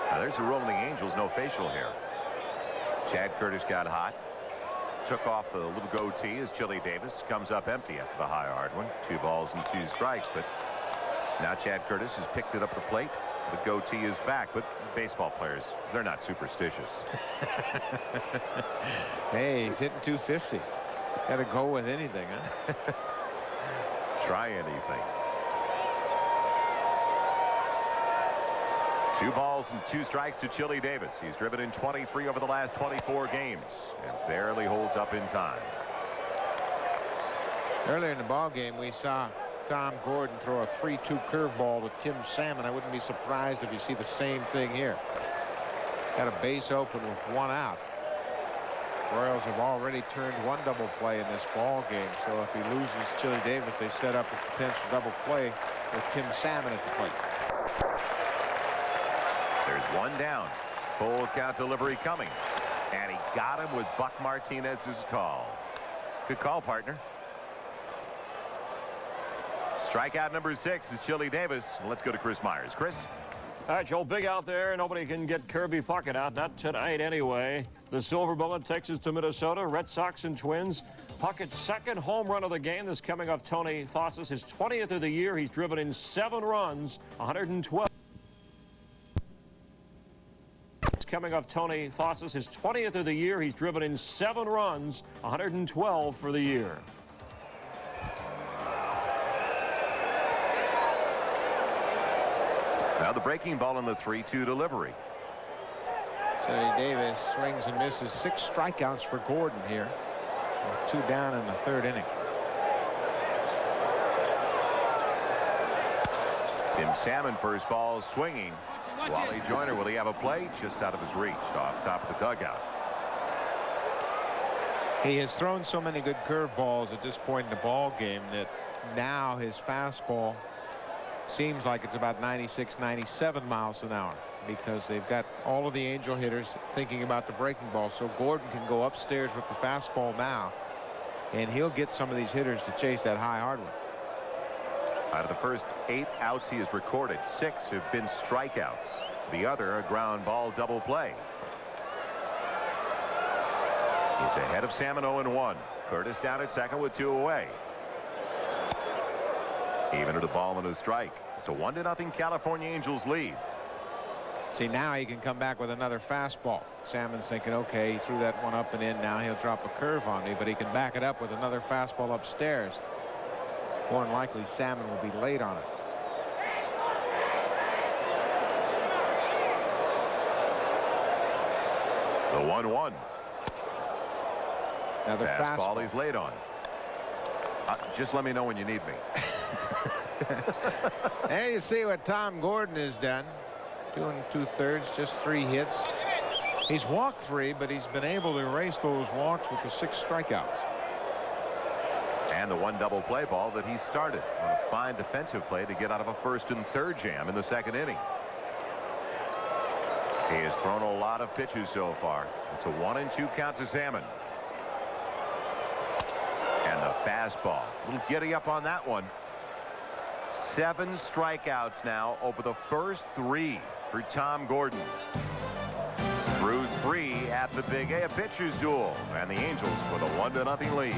Now there's a rule in the Angels, no facial hair. Chad Curtis got hot. took off the little goatee as Chili Davis comes up empty after the high hard one. 2 balls and 2 strikes. But now Chad Curtis has picked it up at the plate. The goatee is back, but baseball players, they're not superstitious. Hey, he's hitting 250. Got to go with anything, huh? Try anything. 2 balls and 2 strikes to Chili Davis. He's driven in 23 over the last 24 games and barely holds up in time. Earlier in the ball game, we saw Tom Gordon throw a 3-2 curveball to Tim Salmon. I wouldn't be surprised if you see the same thing here. Got a base open with 1 out. Royals have already turned 1 double play in this ball game, so if he loses Chili Davis, they set up a potential double play with Tim Salmon at the plate. There's 1 down. Full count delivery coming, and he got him with Buck Martinez's call. Good call, partner. Strikeout number 6 is Chili Davis. Let's go to Chris Myers. Chris. All right, Joe, big out there. Nobody can get Kirby Puckett out. Not tonight anyway. The Silver Bullet takes us to Minnesota. Red Sox and Twins. Puckett's 2nd home run of the game. This coming off Tony Fossas. His 20th of the year. He's driven in 7 runs, 112. Coming off Tony Fossas. His 20th of the year. He's driven in 7 runs, 112 for the year. Now the breaking ball in the 3-2 delivery. Chili Davis swings and misses. 6 strikeouts for Gordon here. 2 down in the 3rd inning. Tim Salmon first ball swinging. Wally Joyner, will he have a play? Just out of his reach off top of the dugout. He has thrown so many good curveballs at this point in the ball game that now his fastball seems like it's about 96, 97 miles an hour, because they've got all of the Angel hitters thinking about the breaking ball. So Gordon can go upstairs with the fastball now, and he'll get some of these hitters to chase that high hard one. Out of the first 8 outs he has recorded, 6 have been strikeouts. The other a ground ball double play. He's ahead of Salmon 0-1. Curtis down at second with 2 away. Even at a ball and a strike. It's a 1-0 California Angels lead. See, now he can come back with another fastball. Salmon's thinking, okay, he threw that one up and in. Now he'll drop a curve on me, but he can back it up with another fastball upstairs. More than likely, Salmon will be late on it. The 1-1. Another fastball he's late on. Just let me know when you need me. There you see what Tom Gordon has done. 2 2/3, just 3 hits. He's walked 3, but he's been able to erase those walks with the 6 strikeouts. And the 1 double play ball that he started on a fine defensive play to get out of a 1st and 3rd jam in the 2nd inning. He has thrown a lot of pitches so far. It's a 1-2 count to Salmon. And the fastball. A little giddy up on that one. 7 strikeouts now over the first 3 for Tom Gordon. Through 3 at the Big A, a pitcher's duel, and the Angels with a 1-0 lead.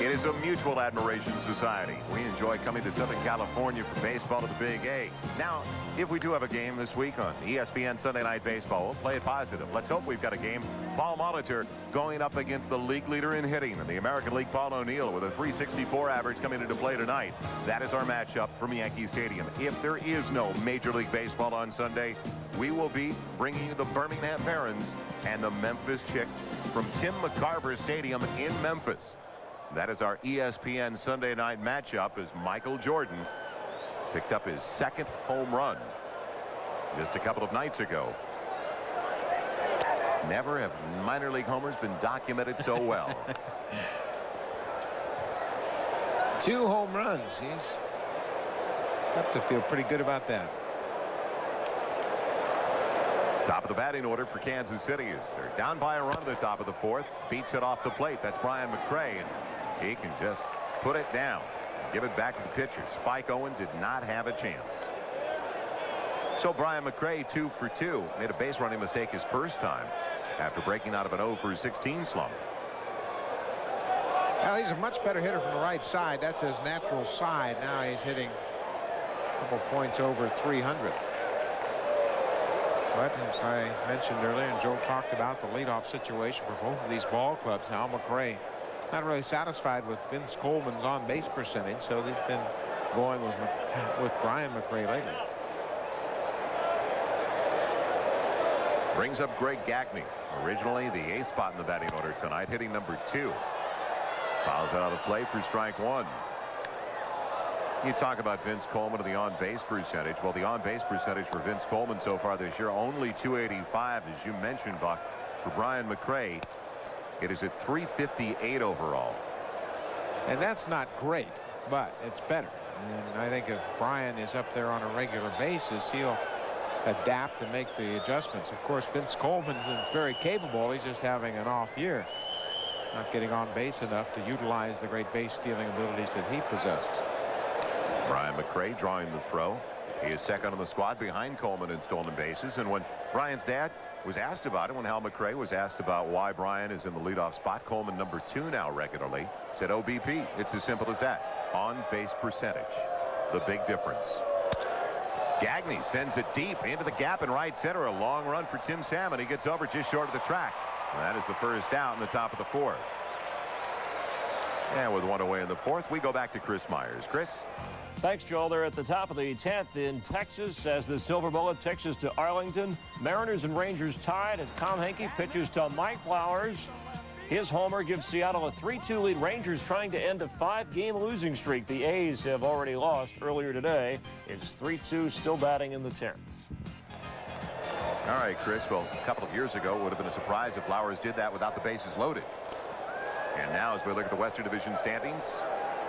It is a mutual admiration society. We enjoy coming to Southern California for baseball to the Big A. Now, if we do have a game this week on ESPN Sunday Night Baseball, we'll play it positive. Let's hope we've got a game. Paul Molitor going up against the league leader in hitting in the American League, Paul O'Neill, with a .364 average coming into play tonight. That is our matchup from Yankee Stadium. If there is no Major League Baseball on Sunday, we will be bringing you the Birmingham Barons and the Memphis Chicks from Tim McCarver Stadium in Memphis. That is our ESPN Sunday night matchup as Michael Jordan picked up his 2nd home run just a couple of nights ago. Never have minor league homers been documented so well. 2 home runs. He's got to feel pretty good about that. Top of the batting order for Kansas City is they're down by a run at the top of the 4th. Beats it off the plate. That's Brian McRae, and he can just put it down and give it back to the pitcher. Spike Owen did not have a chance. So Brian McRae 2 for 2. Made a base running mistake his first time after breaking out of an 0 for 16 slump. Well, he's a much better hitter from the right side. That's his natural side. Now he's hitting a couple points over 300. But as I mentioned earlier, and Joe talked about the leadoff situation for both of these ball clubs, Al McRae not really satisfied with Vince Coleman's on-base percentage, so they've been going with Brian McRae lately. Brings up Greg Gagne, originally the eighth spot in the batting order tonight, hitting number 2. Fouls out of play for strike 1. You talk about Vince Coleman and the on-base percentage. Well, the on-base percentage for Vince Coleman so far this year, only .285, as you mentioned, Buck. For Brian McRae, it is at .358 overall. And that's not great, but it's better. And I think if Brian is up there on a regular basis, he'll adapt and make the adjustments. Of course, Vince Coleman is very capable. He's just having an off year, not getting on base enough to utilize the great base stealing abilities that he possesses. Brian McRae drawing the throw. He is second on the squad behind Coleman in stolen bases. And when Brian's dad was asked about it, when Hal McRae was asked about why Brian is in the leadoff spot, Coleman number 2 now regularly, said OBP. It's as simple as that. On base percentage. The big difference. Gagne sends it deep into the gap in right center. A long run for Tim Salmon. He gets over just short of the track. And that is the first out in the top of the 4th. And with 1 away in the 4th, we go back to Chris Myers. Chris? Thanks, Joel. They're at the top of the 10th in Texas as the Silver Bullet takes to Arlington. Mariners and Rangers tied as Tom Henke pitches to Mike Flowers. His homer gives Seattle a 3-2 lead. Rangers trying to end a 5-game losing streak. The A's have already lost earlier today. It's 3-2, still batting in the 10th. All right, Chris. Well, a couple of years ago, it would have been a surprise if Flowers did that without the bases loaded. And now as we look at the Western Division standings,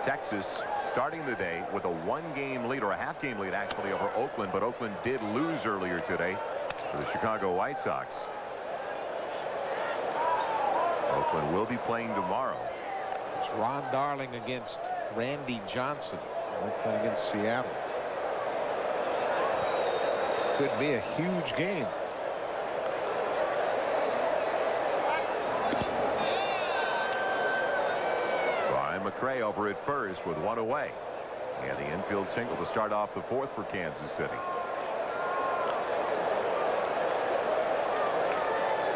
Texas starting the day with a 1-game lead, or a half-game lead actually, over Oakland, but Oakland did lose earlier today to the Chicago White Sox. Oakland will be playing tomorrow. It's Ron Darling against Randy Johnson. Oakland against Seattle. Could be a huge game. McRae over at first with 1 away. And the infield single to start off the 4th for Kansas City.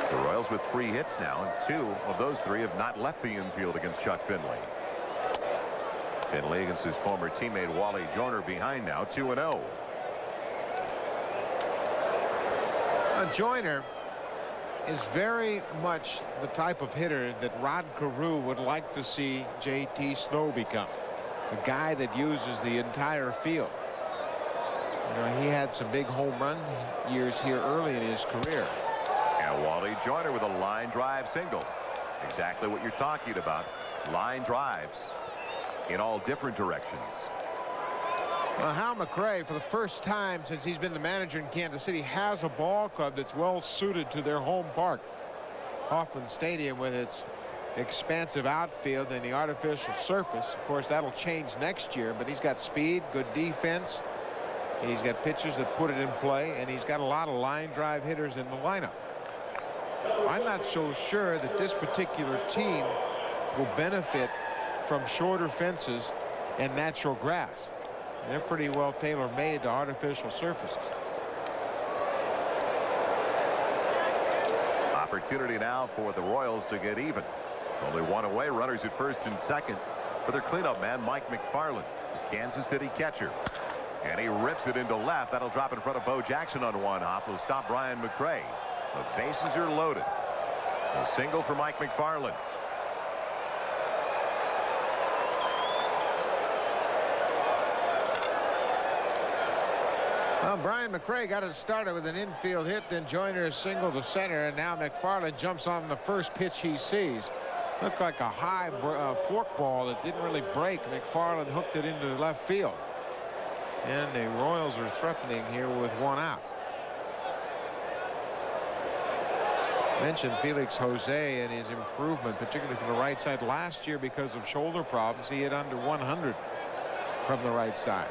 The Royals with 3 hits now, and 2 of those 3 have not left the infield against Chuck Finley. Finley against his former teammate Wally Joyner behind now, 2-0. Joyner is very much the type of hitter that Rod Carew would like to see J.T. Snow become. A guy that uses the entire field. You know, he had some big home run years here early in his career. And Wally Joyner with a line drive single. Exactly what you're talking about. Line drives in all different directions. Well, Hal McRae, for the first time since he's been the manager in Kansas City, has a ball club that's well suited to their home park. Hoffman Stadium with its expansive outfield and the artificial surface. Of course, that'll change next year, but he's got speed, good defense. He's got pitchers that put it in play, and he's got a lot of line drive hitters in the lineup. I'm not so sure that this particular team will benefit from shorter fences and natural grass. They're pretty well tailor-made to artificial surfaces. Opportunity now for the Royals to get even. Only 1 away. Runners at first and second for their cleanup man, Mike McFarland, the Kansas City catcher. And he rips it into left. That'll drop in front of Bo Jackson on 1 hop. Will stop Brian McRae. The bases are loaded. A single for Mike McFarland. Well, Brian McRae got it started with an infield hit, then Joyner single to center, and now McFarland jumps on the first pitch he sees. Looked like a high fork ball that didn't really break. McFarland hooked it into left field. And the Royals are threatening here with 1 out. Mentioned Felix Jose and his improvement, particularly from the right side. Last year, because of shoulder problems, he hit under 100 from the right side.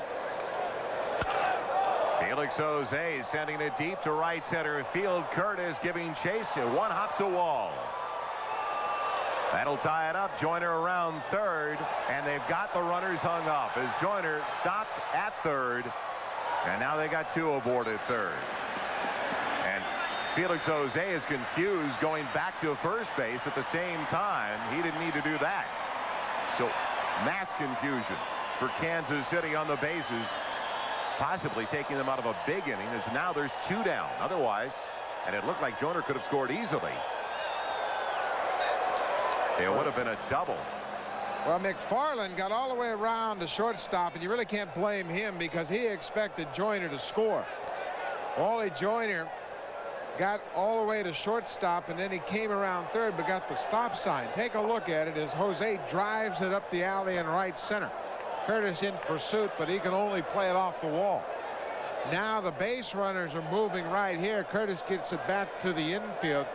Felix Jose sending it deep to right center field. Curtis giving chase, and one hops a wall. That'll tie it up. Joyner around third, and they've got the runners hung up as Joyner stopped at third, and now they got two aboard at third. And Felix Jose is confused going back to first base at the same time. He didn't need to do that. So mass confusion for Kansas City on the bases, possibly taking them out of a big inning, as now there's two down. Otherwise, and it looked like Joyner could have scored easily. It would have been a double. Well, McFarland got all the way around the shortstop, and you really can't blame him because he expected Joyner to score. Wally Joyner got all the way to shortstop, and then he came around third but got the stop sign. Take a look at it as Jose drives it up the alley in right center. Curtis in pursuit, but he can only play it off the wall. Now the base runners are moving right here. Curtis gets it back to the infield,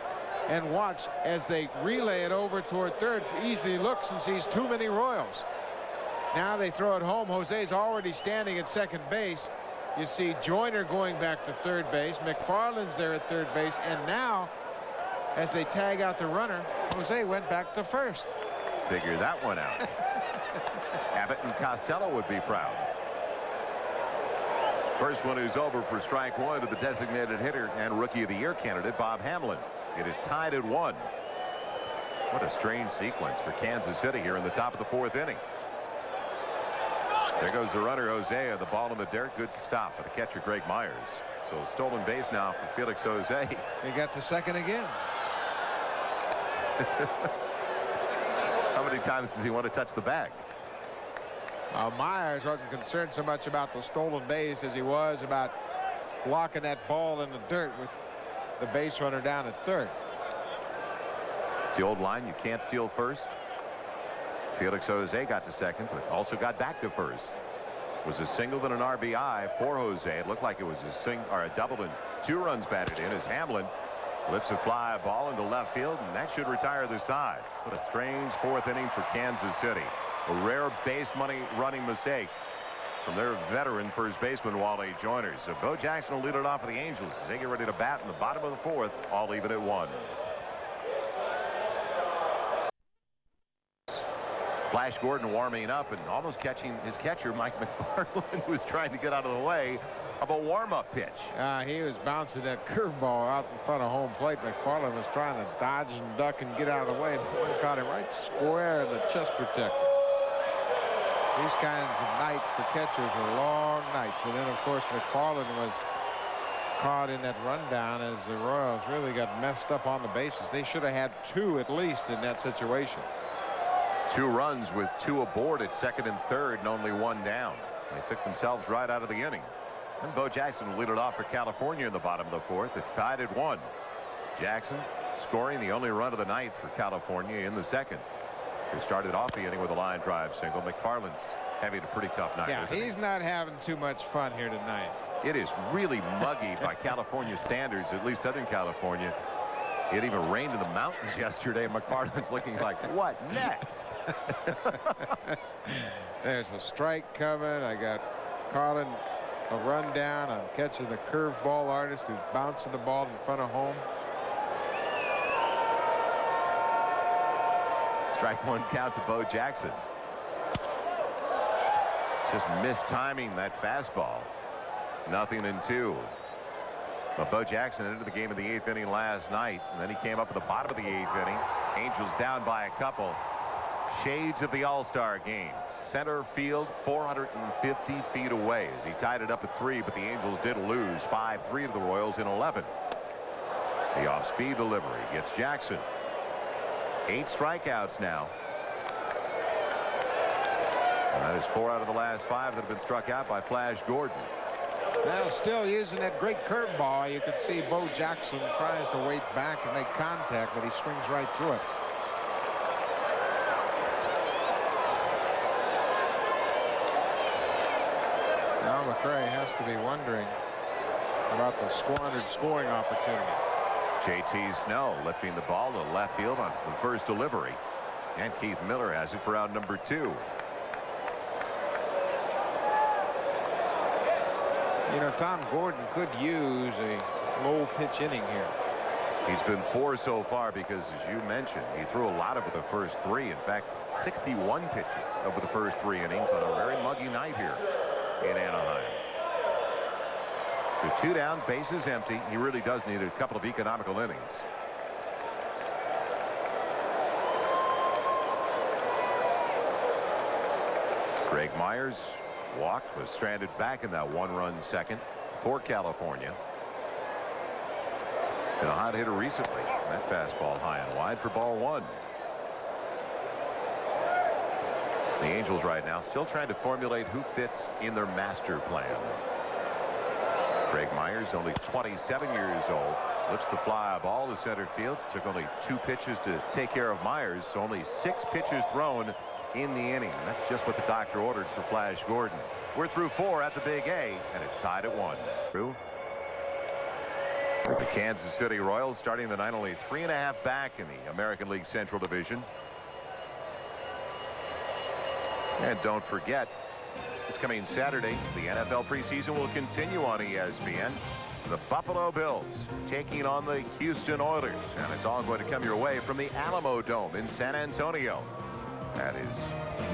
and watch as they relay it over toward third. Easily looks and sees too many Royals. Now they throw it home. Jose's already standing at second base. You see Joyner going back to third base. McFarland's there at third base, and now as they tag out the runner, Jose went back to first. Figure that one out. Abbott and Costello would be proud. First one is over for strike one to the designated hitter and Rookie of the Year candidate Bob Hamlin. It is tied at 1. What a strange sequence for Kansas City here in the top of the fourth inning. There goes the runner Jose, and the ball in the dirt. Good stop by the catcher Greg Myers. So stolen base now for Felix Jose. They got the second again. How many times does he want to touch the bag? Myers wasn't concerned so much about the stolen base as he was about blocking that ball in the dirt with the base runner down at third. It's the old line, you can't steal first. Felix Jose got to second, but also got back to first. It was a single and an RBI for Jose. It looked like it was a double and 2 runs batted in as Hamlin lifts a fly ball into left field, and that should retire the side. What a strange fourth inning for Kansas City. A rare base running mistake from their veteran first baseman Wally Joyner. So Bo Jackson will lead it off for the Angels as they get ready to bat in the bottom of the fourth, all even at 1. Flash Gordon warming up and almost catching his catcher Mike McFarland, who was trying to get out of the way of a warm-up pitch. He was bouncing that curveball out in front of home plate. McFarland was trying to dodge and duck and get out of the way, and caught him right square in the chest protector. These kinds of nights for catchers are long nights. And then, of course, McFarland was caught in that rundown as the Royals really got messed up on the bases. They should have had 2 at least in that situation. 2 runs with 2 aboard at second and third and only 1 down. They took themselves right out of the inning. And Bo Jackson will lead it off for California in the bottom of the fourth. It's tied at 1. Jackson scoring the only run of the night for California in the second. He started off the inning with a line drive single. McFarland's having a pretty tough night. Yeah, he's not having too much fun here tonight. It is really muggy by California standards, at least Southern California. It even rained in the mountains yesterday. McFarland's looking like, what next? There's a strike coming. I got Carlin a rundown. I'm catching the curveball artist who's bouncing the ball in front of home. Strike 1 count to Bo Jackson. Just mistiming that fastball. 0-2. But Bo Jackson entered the game in the 8th inning last night, and then he came up at the bottom of the 8th inning. Angels down by a couple. Shades of the All-Star game. Center field 450 feet away as he tied it up at 3, but the Angels did lose 5-3 to the Royals in 11. The off-speed delivery gets Jackson. 8 strikeouts now. And that is 4 out of the last 5 that have been struck out by Flash Gordon. Well, still using that great curveball. You can see Bo Jackson tries to wait back and make contact, but he swings right through it. Now McRae has to be wondering about the squandered scoring opportunity. J.T. Snow lifting the ball to left field on the first delivery. And Keith Miller has it for out number 2. You know, Tom Gordon could use a low pitch inning here. He's been 4 so far because, as you mentioned, he threw a lot over the first 3. In fact, 61 pitches over the first 3 innings on a very muggy night here in Anaheim. With 2 down, bases empty, he really does need a couple of economical innings. Greg Myers walked, was stranded back in that 1-run second for California. Been a hot hitter recently. That fastball high and wide for ball 1. The Angels right now still trying to formulate who fits in their master plan. Greg Myers, only 27 years old, lifts the fly ball to center field. Took only 2 pitches to take care of Myers, so only 6 pitches thrown in the inning. And that's just what the doctor ordered for Flash Gordon. We're through 4 at the Big A, and it's tied at 1. Through. The Kansas City Royals starting the night only 3.5 back in the American League Central Division. And don't forget, this coming Saturday, the NFL preseason will continue on ESPN. The Buffalo Bills taking on the Houston Oilers, and it's all going to come your way from the Alamo Dome in San Antonio. That is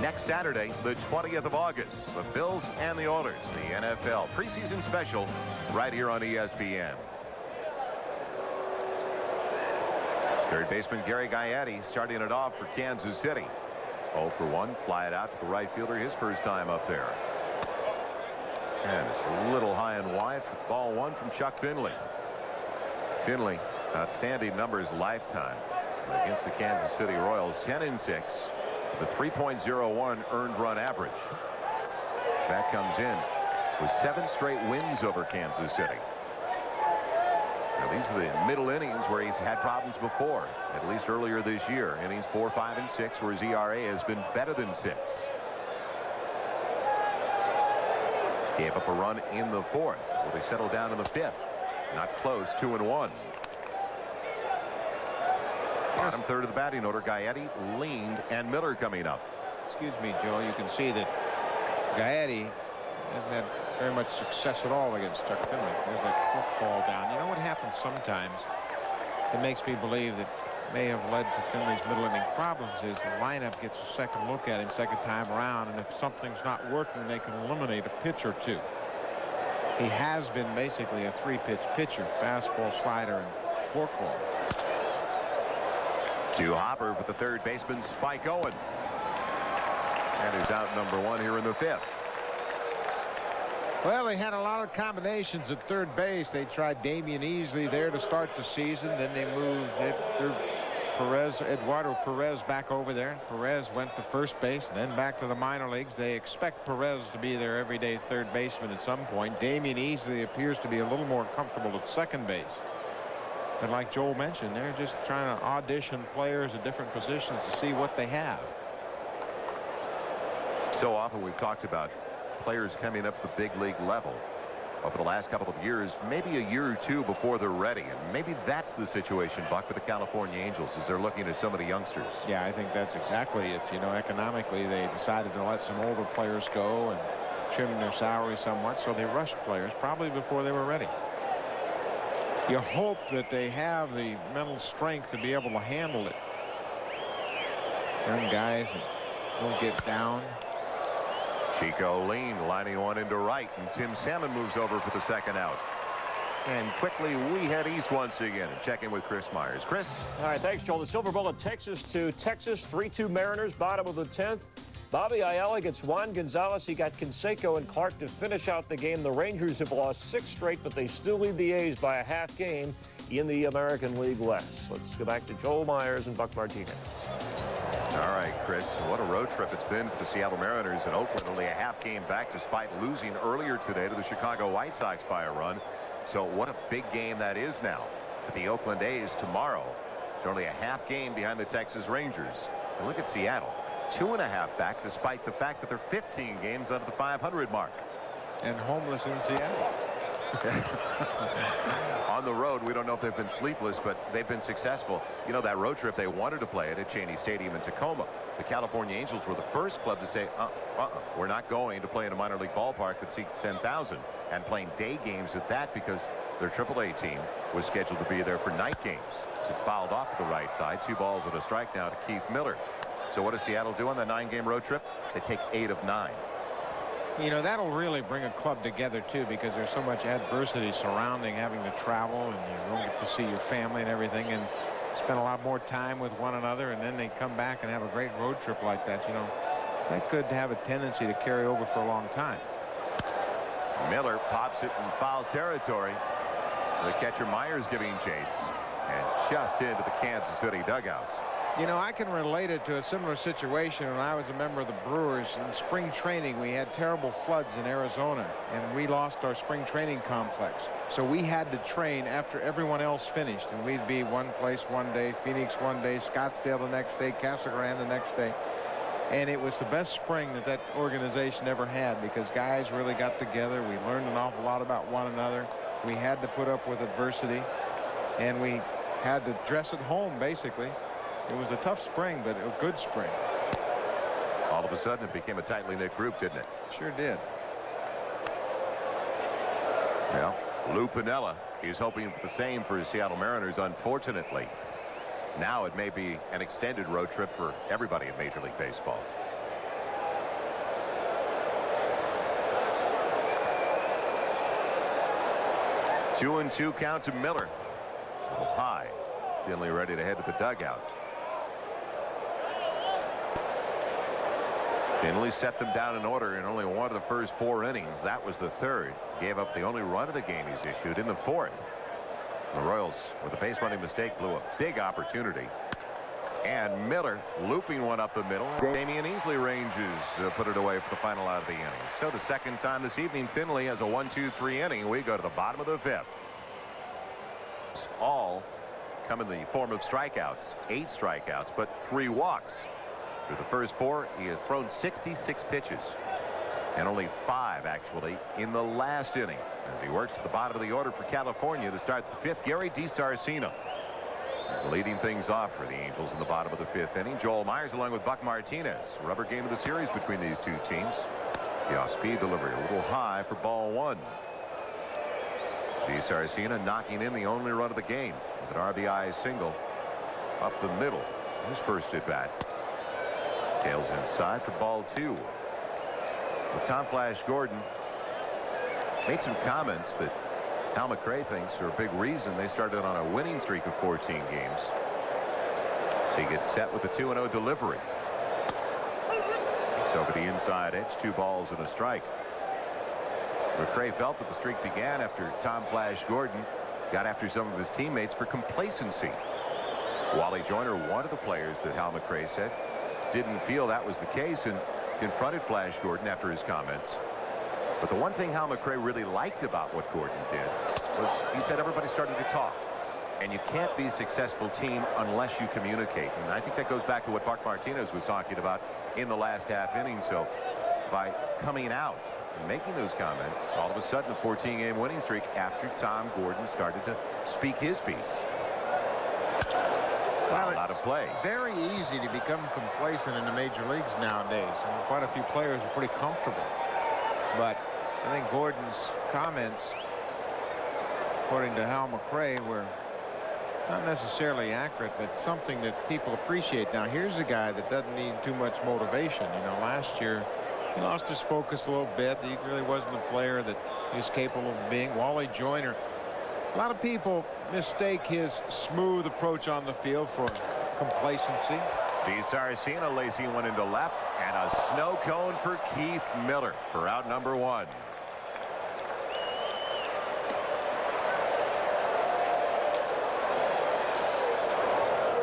next Saturday, the 20th of August. The Bills and the Oilers, the NFL preseason special, right here on ESPN. Third baseman Gary Gaetti starting it off for Kansas City. 0 for 1, fly it out to the right fielder, his first time up there. And it's a little high and wide for ball 1 from Chuck Finley. Finley, outstanding numbers lifetime against the Kansas City Royals, 10-6, with a 3.01 earned run average. That comes in with 7 straight wins over Kansas City. Now, these are the middle innings where he's had problems before, at least earlier this year. Innings 4, 5, and 6, where his ERA has been better than 6. Gave up a run in the 4th. Will they settle down in the 5th? Not close, 2-1. Bottom third of the batting order, Gaetti, Leaned, and Miller coming up. Excuse me, Joe. You can see that Gaetti hasn't had very much success at all against Chuck Finley. There's that football down. You know what happens sometimes? It makes me believe that may have led to Finley's middle inning problems is the lineup gets a second look at him second time around, and if something's not working, they can eliminate a pitch or 2. He has been basically a 3-pitch pitcher: fastball, slider, and forkball. To Hopper with the third baseman, Spike Owen. And is out number 1 here in the 5th. Well, they had a lot of combinations at third base. They tried Damian Easley there to start the season. Then they moved Eduardo Perez back over there. Perez went to first base and then back to the minor leagues. They expect Perez to be their everyday third baseman at some point. Damian Easley appears to be a little more comfortable at second base. But like Joel mentioned, they're just trying to audition players at different positions to see what they have. So often we've talked about players coming up the big league level over the last couple of years, maybe a year or 2 before they're ready. And maybe that's the situation, Buck, with the California Angels, as they're looking at so many youngsters. Yeah, I think that's exactly it. You know, economically, they decided to let some older players go and trim their salary somewhat, so they rushed players probably before they were ready. You hope that they have the mental strength to be able to handle it. Young guys that don't get down. Chico Lean lining one into right, and Tim Salmon moves over for the second out. And quickly we head east once again and check in with Chris Myers. Chris. All right, thanks, Joel. The Silver Bowl at Texas to Texas. 3-2 Mariners, bottom of the 10th. Bobby Ayala gets Juan Gonzalez. He got Canseco and Clark to finish out the game. The Rangers have lost 6 straight, but they still lead the A's by a half game in the American League West. Let's go back to Joel Myers and Buck Martinez. All right, Chris, what a road trip it's been for the Seattle Mariners in Oakland. Only a half game back despite losing earlier today to the Chicago White Sox by a run. So what a big game that is now for the Oakland A's tomorrow. It's only a half game behind the Texas Rangers. And look at Seattle, 2.5 back despite the fact that they're 15 games under the 500 mark. And homeless in Seattle. On the road, we don't know if they've been sleepless, but they've been successful. You know, that road trip, they wanted to play it at Cheney Stadium in Tacoma. The California Angels were the first club to say, we're not going to play in a minor league ballpark that seats 10,000, and playing day games at that because their AAA team was scheduled to be there for night games. So it's fouled off to the right side. 2 balls and a strike now to Keith Miller. So what does Seattle do on that 9-game road trip? They take 8 of 9. You know, that'll really bring a club together, too, because there's so much adversity surrounding having to travel, and you don't get to see your family and everything, and spend a lot more time with one another, and then they come back and have a great road trip like that. You know, that could have a tendency to carry over for a long time. Miller pops it in foul territory. The catcher Myers giving chase, and just into the Kansas City dugouts. You know, I can relate it to a similar situation when I was a member of the Brewers. In spring training, we had terrible floods in Arizona, and we lost our spring training complex. So we had to train after everyone else finished, and we'd be one place one day, Phoenix one day, Scottsdale the next day, Casa Grande the next day. And it was the best spring that that organization ever had, because guys really got together. We learned an awful lot about one another. We had to put up with adversity, and we had to dress at home, basically. It was a tough spring, but a good spring. All of a sudden, it became a tightly knit group, didn't it? Sure did. Well, Lou Piniella is hoping for the same for his Seattle Mariners, unfortunately. Now it may be an extended road trip for everybody in Major League Baseball. Two and 2 count to Miller. A little high. Finley ready to head to the dugout. Finley set them down in order in only one of the first 4 innings. That was the 3rd. Gave up the only run of the game he's issued in the 4th. The Royals, with a base running mistake, blew a big opportunity. And Miller looping one up the middle. Damian Easley ranges to put it away for the final out of the inning. So the second time this evening, Finley has a 1-2-3 inning. We go to the bottom of the 5th. All come in the form of strikeouts. 8 strikeouts, but 3 walks. Through the first 4, he has thrown 66 pitches, and only 5 actually in the last inning. As he works to the bottom of the order for California to start the 5th, Gary DiSarcina leading things off for the Angels in the bottom of the 5th inning. Joel Myers along with Buck Martinez. Rubber game of the series between these two teams. The off-speed delivery a little high for ball 1. DiSarcina knocking in the only run of the game with an RBI single up the middle. His first at bat. Tails inside for ball 2. Well, Tom Flash Gordon made some comments that Hal McRae thinks are a big reason they started on a winning streak of 14 games. So he gets set with a 2-0 delivery. It's over the inside edge, 2 balls and a strike. McRae felt that the streak began after Tom Flash Gordon got after some of his teammates for complacency. Wally Joyner, one of the players that Hal McRae said didn't feel that was the case and confronted Flash Gordon after his comments. But the one thing Hal McRae really liked about what Gordon did was he said everybody started to talk. And you can't be a successful team unless you communicate. And I think that goes back to what Buck Martinez was talking about in the last half inning. So by coming out and making those comments, all of a sudden a 14-game winning streak after Tom Gordon started to speak his piece. Well, a lot of play. Very easy to become complacent in the major leagues nowadays. And quite a few players are pretty comfortable. But I think Gordon's comments, according to Hal McRae, were not necessarily accurate, but something that people appreciate. Now, here's a guy that doesn't need too much motivation. You know, last year he lost his focus a little bit. He really wasn't the player that he was capable of being. Wally Joyner. A lot of people mistake his smooth approach on the field for complacency. DiSarcina lacing one into left, and a snow cone for Keith Miller for out number 1.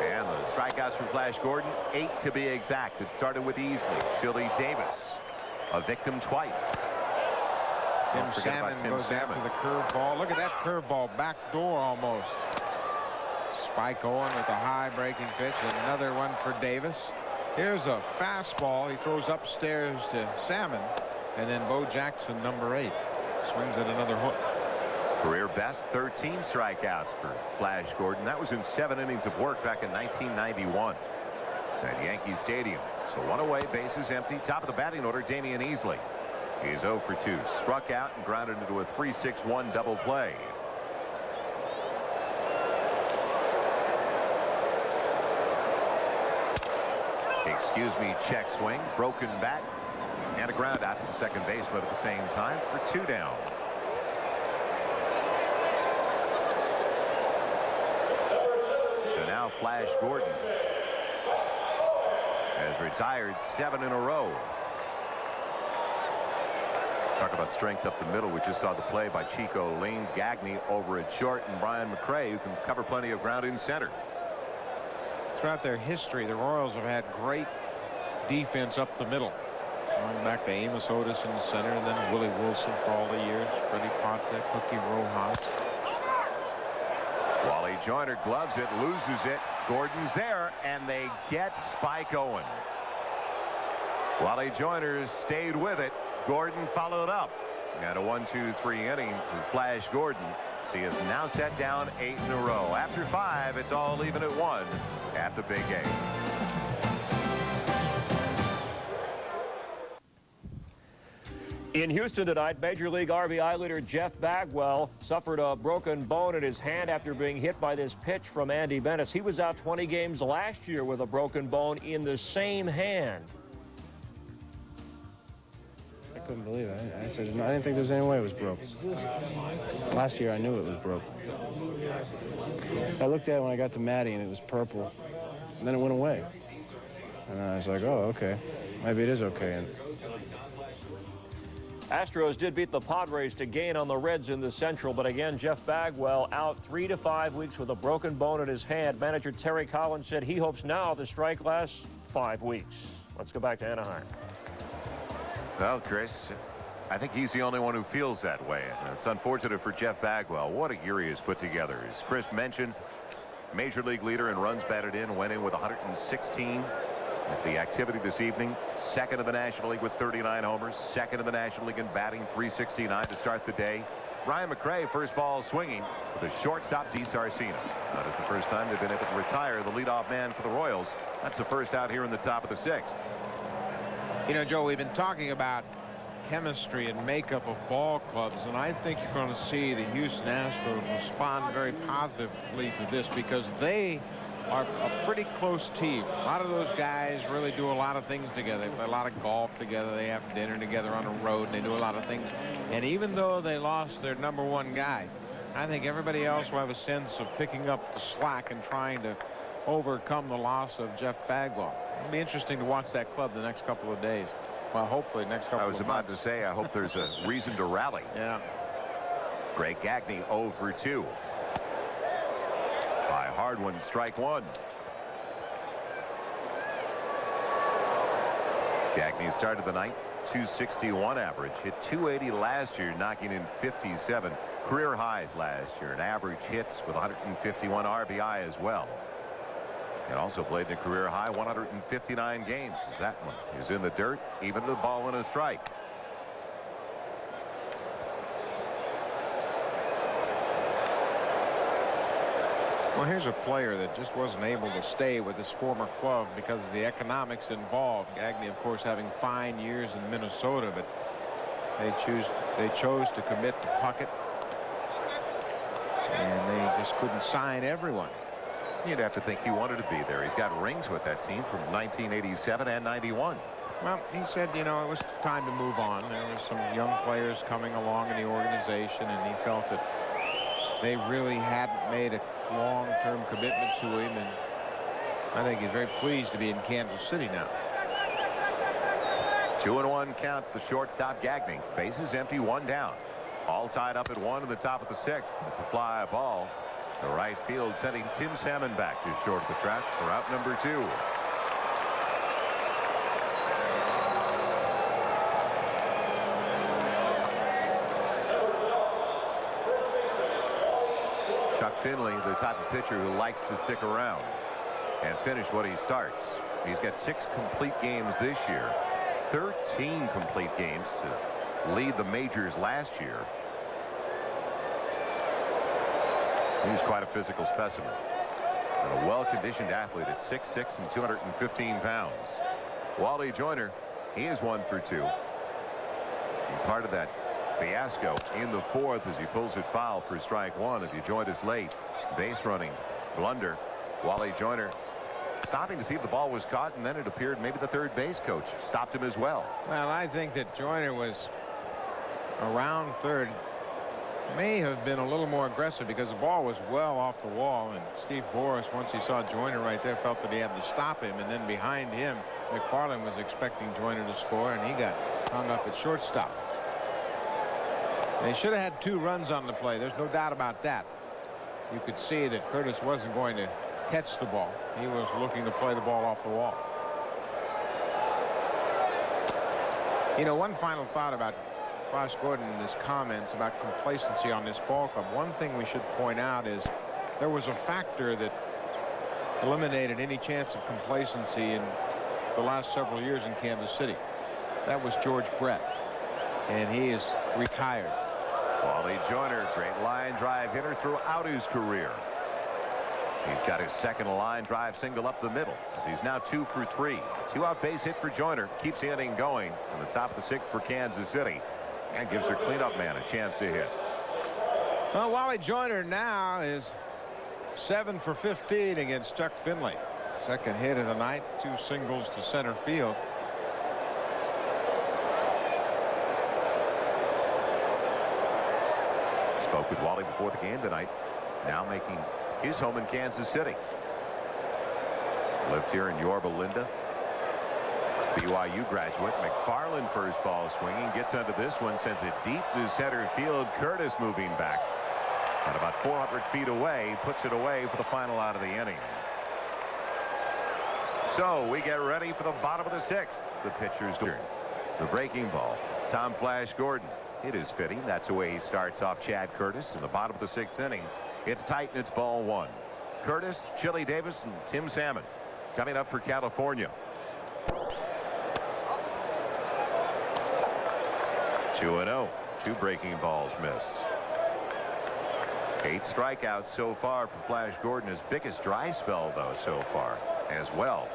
And the strikeouts from Flash Gordon, 8 to be exact. It started with Easley, Chili Davis, a victim twice. Tim Salmon goes after the curveball. Look at that curveball, back door almost. Spike Owen with a high breaking pitch. Another one for Davis. Here's a fastball. He throws upstairs to Salmon. And then Bo Jackson, number 8, swings at another hook. Career best 13 strikeouts for Flash Gordon. That was in 7 innings of work back in 1991 at Yankee Stadium. So one away, bases empty. Top of the batting order, Damian Easley. He's 0 for 2. Struck out and grounded into a 3-6-1 double play. Excuse me, check swing, broken bat, and a ground out to the second baseman at the same time for 2 down. So now Flash Gordon has retired 7 in a row. Talk about strength up the middle. We just saw the play by Chico Lane, Gagne over at short, and Brian McRae, who can cover plenty of ground in center. Throughout their history, the Royals have had great defense up the middle. Going back to Amos Otis in the center, and then Willie Wilson for all the years, Freddie Ponte, Cookie Rojas. Wally Joyner gloves it, loses it. Gordon's there, and they get Spike Owen. Wally Joyner stayed with it. Gordon followed up. And a 1-2-3 inning for Flash Gordon. So he is now set down 8 in a row. After 5, it's all even at 1 at the Big A. In Houston tonight, Major League RBI leader Jeff Bagwell suffered a broken bone in his hand after being hit by this pitch from Andy Benes. He was out 20 games last year with a broken bone in the same hand. I couldn't believe it. I said, I didn't think there was any way it was broke. Last year I knew it was broke. I looked at it when I got to Matty and it was purple. And then it went away. And I was like, oh, okay. Maybe it is okay. And Astros did beat the Padres to gain on the Reds in the Central, but again, Jeff Bagwell out 3 to 5 weeks with a broken bone in his hand. Manager Terry Collins said he hopes now the strike lasts 5 weeks. Let's go back to Anaheim. Well, Chris, I think he's the only one who feels that way. It's unfortunate for Jeff Bagwell. What a year he has put together. As Chris mentioned, Major League leader in runs batted in, went in with 116. At the activity this evening, second in the National League with 39 homers, second in the National League in batting, 369 to start the day. Brian McRae, first ball swinging with a shortstop, DiSarcina. That is the first time they've been able to retire the leadoff man for the Royals. That's the first out here in the top of the 6th. You know, Joe, we've been talking about chemistry and makeup of ball clubs, and I think you're going to see the Houston Astros respond very positively to this because they are a pretty close team. A lot of those guys really do a lot of things together. They play a lot of golf together. They have dinner together on the road, and they do a lot of things. And even though they lost their #1 guy, I think everybody else will have a sense of picking up the slack and trying to overcome the loss of Jeff Bagwell. It'll be interesting to watch that club the next couple of days. Well, hopefully next couple of months. I was about to say, I hope there's a reason to rally. Yeah. Greg Gagne 0 for 2. By hard one, strike 1. Gagne started the night, 261 average, hit 280 last year, knocking in 57 career highs last year, and average hits with 151 RBI as well. And also played in a career high 159 games. That one is in the dirt, even the ball and a strike. Well, here's a player that just wasn't able to stay with his former club because of the economics involved. Gagne, of course, having fine years in Minnesota, but they chose to commit to Puckett, and they just couldn't sign everyone. You'd have to think he wanted to be there. He's got rings with that team from 1987 and 91. Well, he said, you know, it was time to move on. There were some young players coming along in the organization, and he felt that they really hadn't made a long-term commitment to him, and I think he's very pleased to be in Kansas City now. 2-1 count, the shortstop Gagne. Bases empty, 1 down. All tied up at 1 in the top of the 6th. It's a fly ball. The right field sending Tim Salmon back just short of the track for out number 2. Chuck Finley, the type of pitcher who likes to stick around and finish what he starts. He's got 6 complete games this year, 13 complete games to lead the majors last year. He's quite a physical specimen. And a well-conditioned athlete at 6'6" and 215 pounds. Wally Joyner, he is 1 for 2. And part of that fiasco in the 4th as he pulls it foul for strike 1. If you joined us late, base running blunder. Wally Joyner stopping to see if the ball was caught, and then it appeared maybe the third base coach stopped him as well. Well, I think that Joyner was around third. May have been a little more aggressive because the ball was well off the wall, and Steve Boris, once he saw Joyner right there, felt that he had to stop him, and then behind him McFarland was expecting Joyner to score, and he got hung up at shortstop. They should have had 2 runs on the play. There's no doubt about that. You could see that Curtis wasn't going to catch the ball. He was looking to play the ball off the wall. You know, one final thought about Flash Gordon and his comments about complacency on this ball club. One thing we should point out is there was a factor that eliminated any chance of complacency in the last several years in Kansas City. That was George Brett, and he is retired. Wally Joyner, great line drive hitter throughout his career. He's got his second line drive single up the middle as he's now 2 for 3. 2-out base hit for Joyner keeps the inning going in the top of the 6th for Kansas City and gives their cleanup man a chance to hit. Well, Wally Joyner now is 7 for 15 against Chuck Finley. Second hit of the night, 2 singles to center field. Spoke with Wally before the game tonight. Now making his home in Kansas City. Lived here in Yorba Linda. BYU graduate. McFarland first ball swinging. Gets under this one. Sends it deep to center field. Curtis moving back. And about 400 feet away. Puts it away for the final out of the inning. So we get ready for the bottom of the 6th. The pitcher's turn. The breaking ball. Tom Flash Gordon. It is fitting. That's the way he starts off Chad Curtis in the bottom of the 6th inning. It's tight and it's ball 1. Curtis, Chili Davis, and Tim Salmon coming up for California. 2-0. 2 breaking balls miss. 8 strikeouts so far for Flash Gordon. His biggest dry spell, though, so far as well.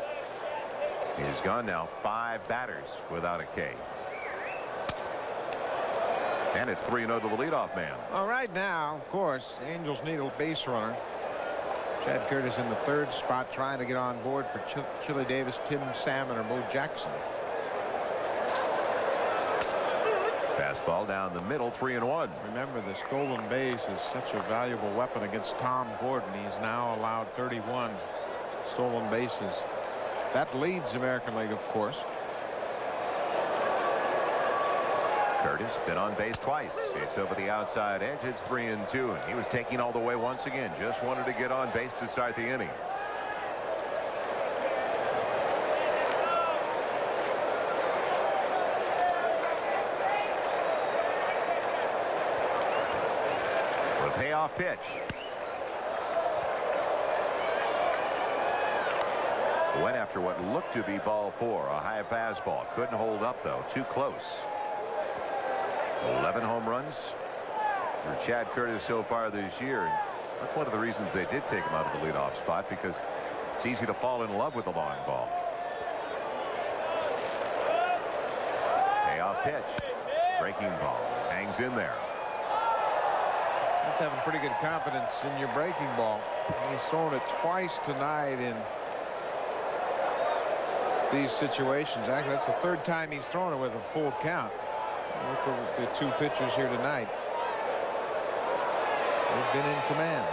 He's gone now 5 batters without a K. And it's 3-0 to the leadoff man. All right, now, of course, the Angels need a base runner. Chad Curtis in the 3rd spot trying to get on board for Chili Davis, Tim Salmon, or Bo Jackson. Fastball down the middle, 3-1. Remember, the stolen base is such a valuable weapon against Tom Gordon. He's now allowed 31 stolen bases. That leads the American League, of course. Curtis been on base twice. It's over the outside edge. It's 3-2, and he was taking all the way once again. Just wanted to get on base to start the inning. The payoff pitch. Went after what looked to be ball 4, a high fastball. Couldn't hold up, though. Too close. 11 home runs for Chad Curtis so far this year. And that's one of the reasons they did take him out of the leadoff spot, because it's easy to fall in love with the long ball. Payoff pitch. Breaking ball. Hangs in there. That's having pretty good confidence in your breaking ball. He's thrown it twice tonight in these situations. Actually, that's the 3rd time he's thrown it with a full count. Look at the 2 pitchers here tonight. They've been in command.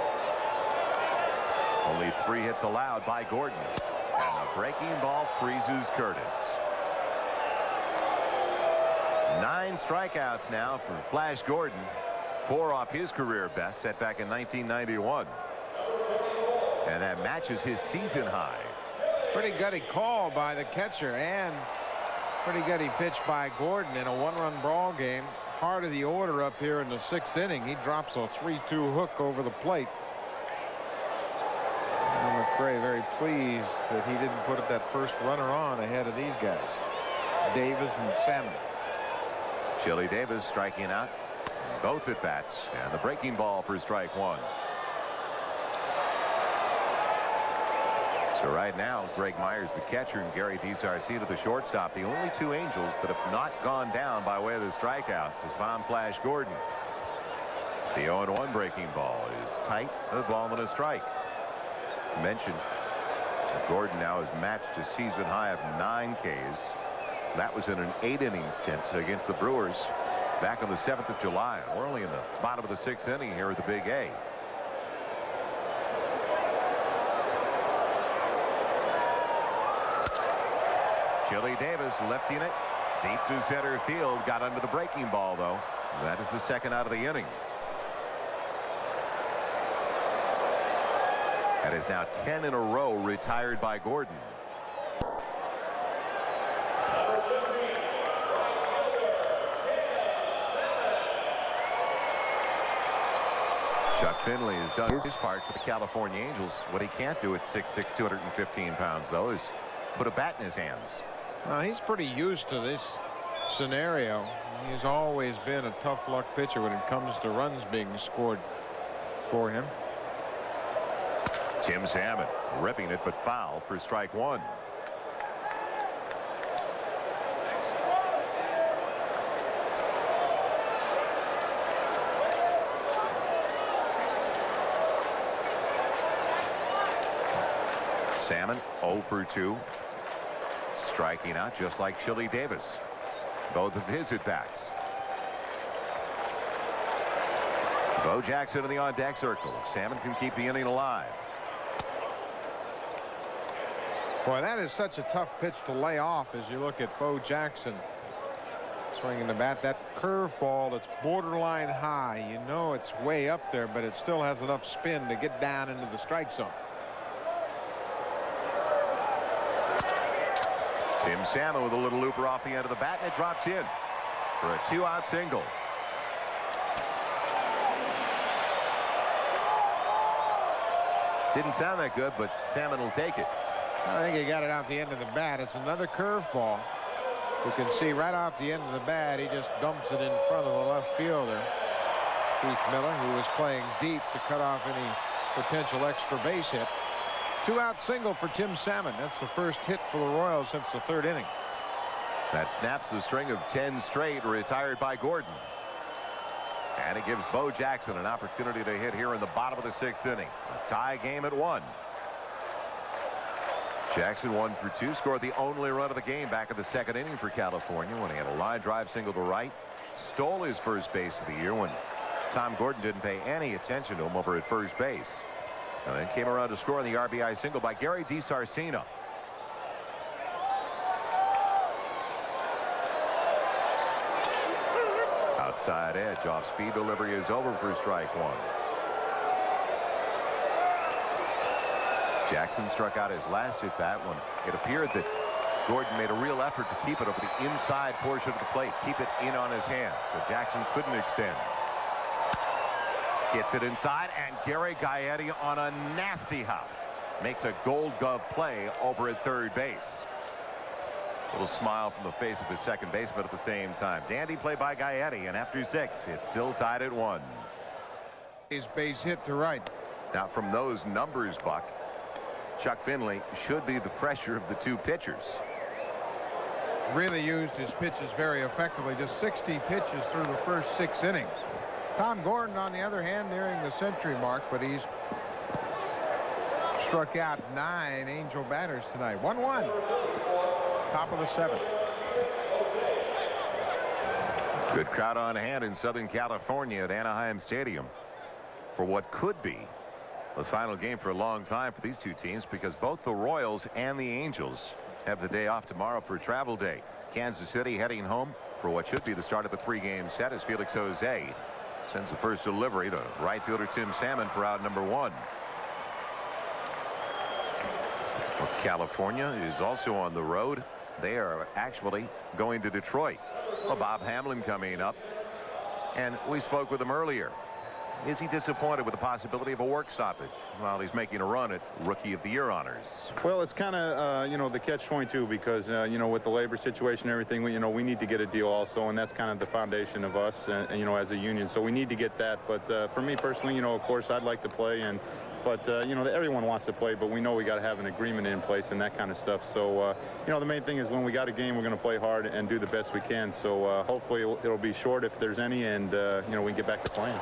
Only 3 hits allowed by Gordon. And the breaking ball freezes Curtis. 9 strikeouts now for Flash Gordon. 4 off his career best set back in 1991. And that matches his season high. Pretty gutty call by the catcher, and pretty gutty pitch by Gordon in a 1-run ball game. Heart of the order up here in the 6th inning. He drops a 3-2 hook over the plate. And McRae very pleased that he didn't put that first runner on ahead of these guys, Davis and Salmon. Chili Davis striking out both at bats, and the breaking ball for strike 1. So right now, Greg Myers, the catcher, and Gary DiSarcina, the shortstop, the only two Angels that have not gone down by way of the strikeout is Von Flash Gordon. The 0-1 breaking ball is tight, a ball and a strike. Mentioned Gordon now has matched a season high of 9 Ks. That was in an 8-inning stint against the Brewers back on the 7th of July. We're only in the bottom of the 6th inning here at the Big A. Chili Davis lifting it deep to center field. Got under the breaking ball, though. That is the second out of the inning. That is now 10 in a row retired by Gordon. Chuck Finley has done his part for the California Angels. What he can't do at 6'6", 215 pounds, though, is put a bat in his hands. Well, he's pretty used to this scenario. He's always been a tough luck pitcher when it comes to runs being scored for him. Tim Salmon ripping it, but foul for strike one. Salmon 0 for 2. Striking out just like Chili Davis. Both of his at-bats. Bo Jackson in the on-deck circle. Salmon can keep the inning alive. Boy, that is such a tough pitch to lay off as you look at Bo Jackson swinging the bat. That curveball that's borderline high. You know it's way up there, but it still has enough spin to get down into the strike zone. Tim Salmon with a little looper off the end of the bat, and it drops in for a 2-out single. Didn't sound that good, but Salmon will take it. I think he got it out the end of the bat. It's another curveball. You can see right off the end of the bat, he just dumps it in front of the left fielder, Keith Miller, who was playing deep to cut off any potential extra base hit. 2-out single for Tim Salmon. That's the first hit for the Royals since the 3rd inning. That snaps the string of 10 straight retired by Gordon. And it gives Bo Jackson an opportunity to hit here in the bottom of the 6th inning. A tie game at 1. Jackson 1 for 2, scored the only run of the game back in the 2nd inning for California when he had a line drive single to right. Stole his first base of the year when Tom Gordon didn't pay any attention to him over at first base. And then came around to score on the RBI single by Gary DiSarcina. Outside edge, off speed delivery is over for strike one. Jackson struck out his last at bat when it appeared that Gordon made a real effort to keep it over the inside portion of the plate, keep it in on his hands, so Jackson couldn't extend. Gets it inside, and Gary Gaetti on a nasty hop makes a Gold Glove play over at third base. A little smile from the face of his second baseman at the same time. Dandy play by Gaetti, and after 6, it's still tied at 1. His base hit to right. Now from those numbers, Buck, Chuck Finley should be the fresher of the two pitchers. Really used his pitches very effectively. Just 60 pitches through the first 6 innings. Tom Gordon, on the other hand, nearing the century mark, but he's struck out 9 Angel batters tonight. 1-1. Top of the 7th. Good crowd on hand in Southern California at Anaheim Stadium for what could be the final game for a long time for these two teams, because both the Royals and the Angels have the day off tomorrow for travel day. Kansas City heading home for what should be the start of a 3-game set as Felix Jose sends the first delivery to right fielder Tim Salmon for out number 1. Well, California is also on the road. They are actually going to Detroit. Well, Bob Hamlin coming up, and we spoke with him earlier. Is he disappointed with the possibility of a work stoppage while he's making a run at Rookie of the Year honors? Well, it's kind of, the catch-22, because, with the labor situation and everything, we need to get a deal also, and that's kind of the foundation of us, as a union. So we need to get that. But for me personally, of course, I'd like to play, and But, you know, everyone wants to play, but we know we got to have an agreement in place and that kind of stuff. So, you know, the main thing is when we got a game, we're going to play hard and do the best we can. So hopefully it'll be short if there's any, and, you know, we can get back to playing.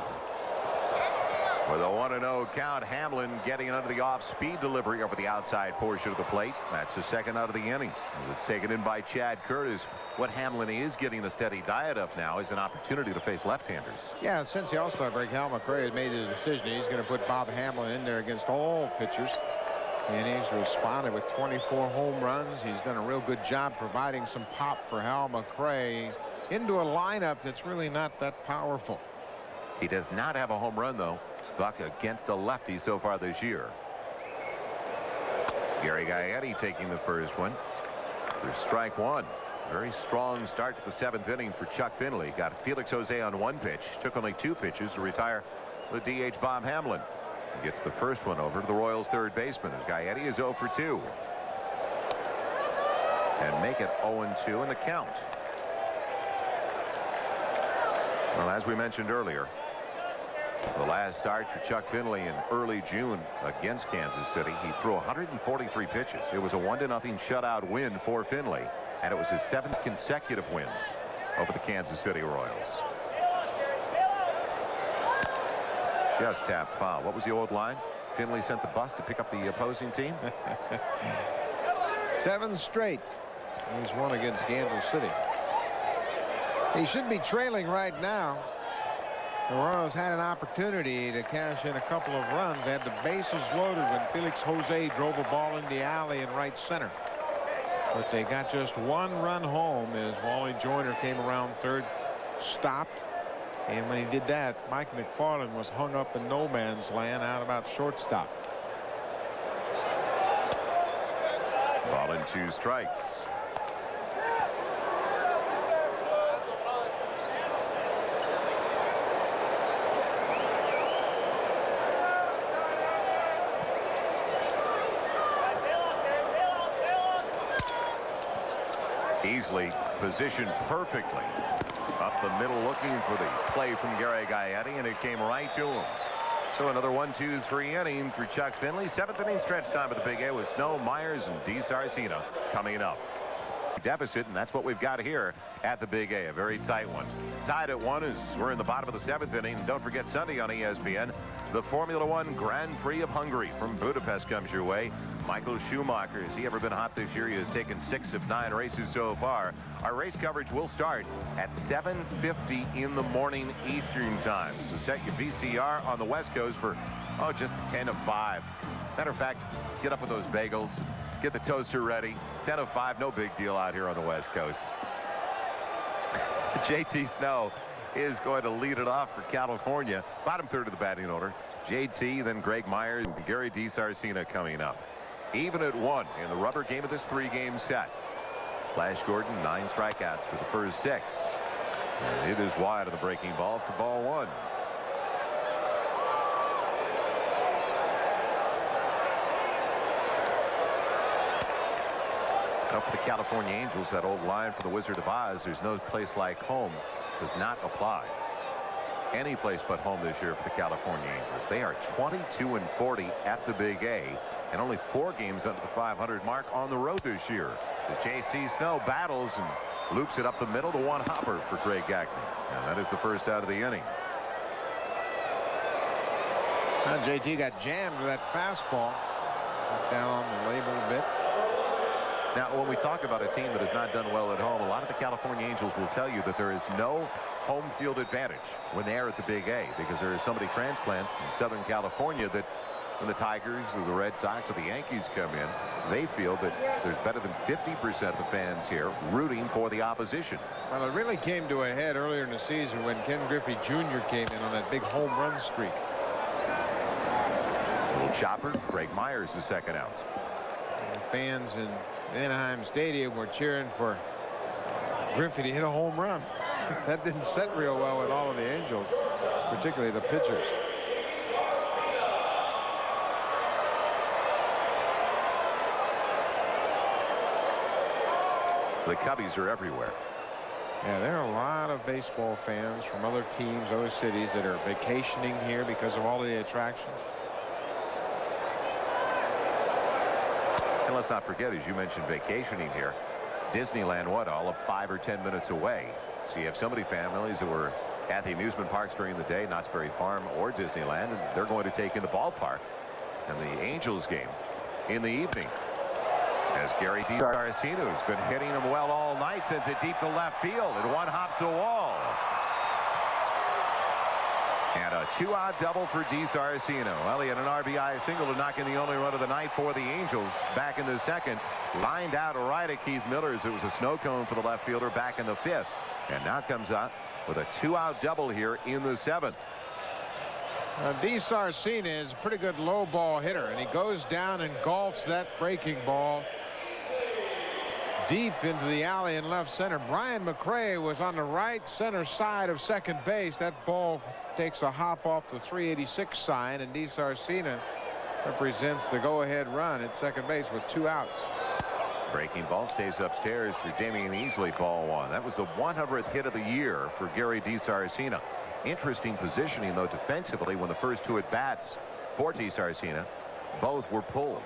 With a 1-0 count, Hamlin getting under the off-speed delivery over the outside portion of the plate. That's the second out of the inning. As it's taken in by Chad Curtis. What Hamlin is getting a steady diet of now is an opportunity to face left-handers. Yeah, since the All-Star break, Hal McRae has made the decision he's going to put Bob Hamlin in there against all pitchers. And he's responded with 24 home runs. He's done a real good job providing some pop for Hal McRae into a lineup that's really not that powerful. He does not have a home run, though, Buck, against a lefty so far this year. Gary Gaetti taking the first one for strike one. Very strong start to the 7th inning for Chuck Finley. Got Felix Jose on 1 pitch. Took only 2 pitches to retire the DH Bob Hamlin. He gets the first one over to the Royals' third baseman as Gaetti is 0 for 2. And make it 0-2 in the count. Well, as we mentioned earlier, the last start for Chuck Finley in early June against Kansas City, he threw 143 pitches. It was a 1-0 shutout win for Finley, and it was his 7th consecutive win over the Kansas City Royals. Just tapped foul. What was the old line? Finley sent the bus to pick up the opposing team. 7 straight. He's won against Kansas City. He should be trailing right now. The Royals had an opportunity to cash in a couple of runs. They had the bases loaded when Felix Jose drove a ball in the alley in right center. But they got just 1 run home as Wally Joyner came around third, stopped. And when he did that, Mike McFarland was hung up in no man's land out about shortstop. Ball and 2 strikes. Easily positioned perfectly up the middle, looking for the play from Gary Gaetti, and it came right to him. So another 1-2-3 inning for Chuck Finley. 7th inning stretch time of the Big A with Snow, Myers, and DiSarcina coming up. Deficit, and that's what we've got here at the Big A, a very tight one. Tied at 1 as we're in the bottom of the 7th inning. Don't forget Sunday on ESPN, the Formula One Grand Prix of Hungary from Budapest comes your way. Michael Schumacher, has he ever been hot this year? He has taken 6 of 9 races so far. Our race coverage will start at 7:50 in the morning Eastern time. So set your VCR on the West Coast for, just 10 of 5. Matter of fact, get up with those bagels. Get the toaster ready. 10 of 5, no big deal out here on the West Coast. JT Snow is going to lead it off for California. Bottom third of the batting order. JT, then Greg Myers, and Gary DiSarcina coming up. Even at 1 in the rubber game of this 3-game set. Flash Gordon, 9 strikeouts for the first 6. And it is wide of the breaking ball for ball 1. Up for the California Angels, that old line for the Wizard of Oz, there's no place like home, does not apply. Any place but home this year for the California Angels. They are 22-40 at the Big A, and only 4 games under the 500 mark on the road this year. As J.C. Snow battles and loops it up the middle to 1 hopper for Greg Gagne. And that is the first out of the inning. Now JT got jammed with that fastball. Down on the label a bit. Now, when we talk about a team that has not done well at home, a lot of the California Angels will tell you that there is no home field advantage when they are at the Big A, because there are so many transplants in Southern California that when the Tigers or the Red Sox or the Yankees come in, they feel that there's better than 50% of the fans here rooting for the opposition. Well, it really came to a head earlier in the season when Ken Griffey Jr. came in on that big home run streak. Little chopper, Greg Myers, the second out. And the fans in Anaheim Stadium were cheering for Griffey to hit a home run. That didn't set real well with all of the Angels, particularly the pitchers. The Cubbies are everywhere. Yeah, there are a lot of baseball fans from other teams, other cities that are vacationing here because of all of the attractions. let's not forget, as you mentioned, vacationing here, Disneyland, what, all of 5 or 10 minutes away. So you have so many families that were at the amusement parks during the day, Knott's Berry Farm or Disneyland, and they're going to take in the ballpark and the Angels game in the evening. As Gary DiSarcina has been hitting them well all night, sends it deep to left field, and one hops the wall. And a 2-out double for DiSarcina. Well, he had an RBI single to knock in the only run of the night for the Angels back in the second. Lined out right at Keith Miller as it was a snow cone for the left fielder back in the fifth. And now comes out with a 2-out double here in the seventh. DiSarcina is a pretty good low ball hitter, and he goes down and golfs that breaking ball deep into the alley in left center. Brian McRae was on the right center side of second base. That ball takes a hop off the 386 sign, and DiSarcina represents the go-ahead run at second base with 2 outs. Breaking ball stays upstairs for Damian Easley, ball 1. That was the 100th hit of the year for Gary DiSarcina. Interesting positioning, though, defensively, when the first 2 at-bats for DiSarcina, both were pulled.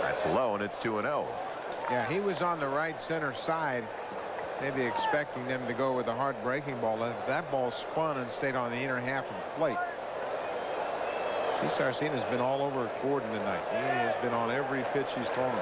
That's low, and it's 2-0. Yeah, he was on the right center side, maybe expecting them to go with a hard breaking ball. That ball spun and stayed on the inner half of the plate. DiSarcina has been all over Gordon tonight. He has been on every pitch he's thrown.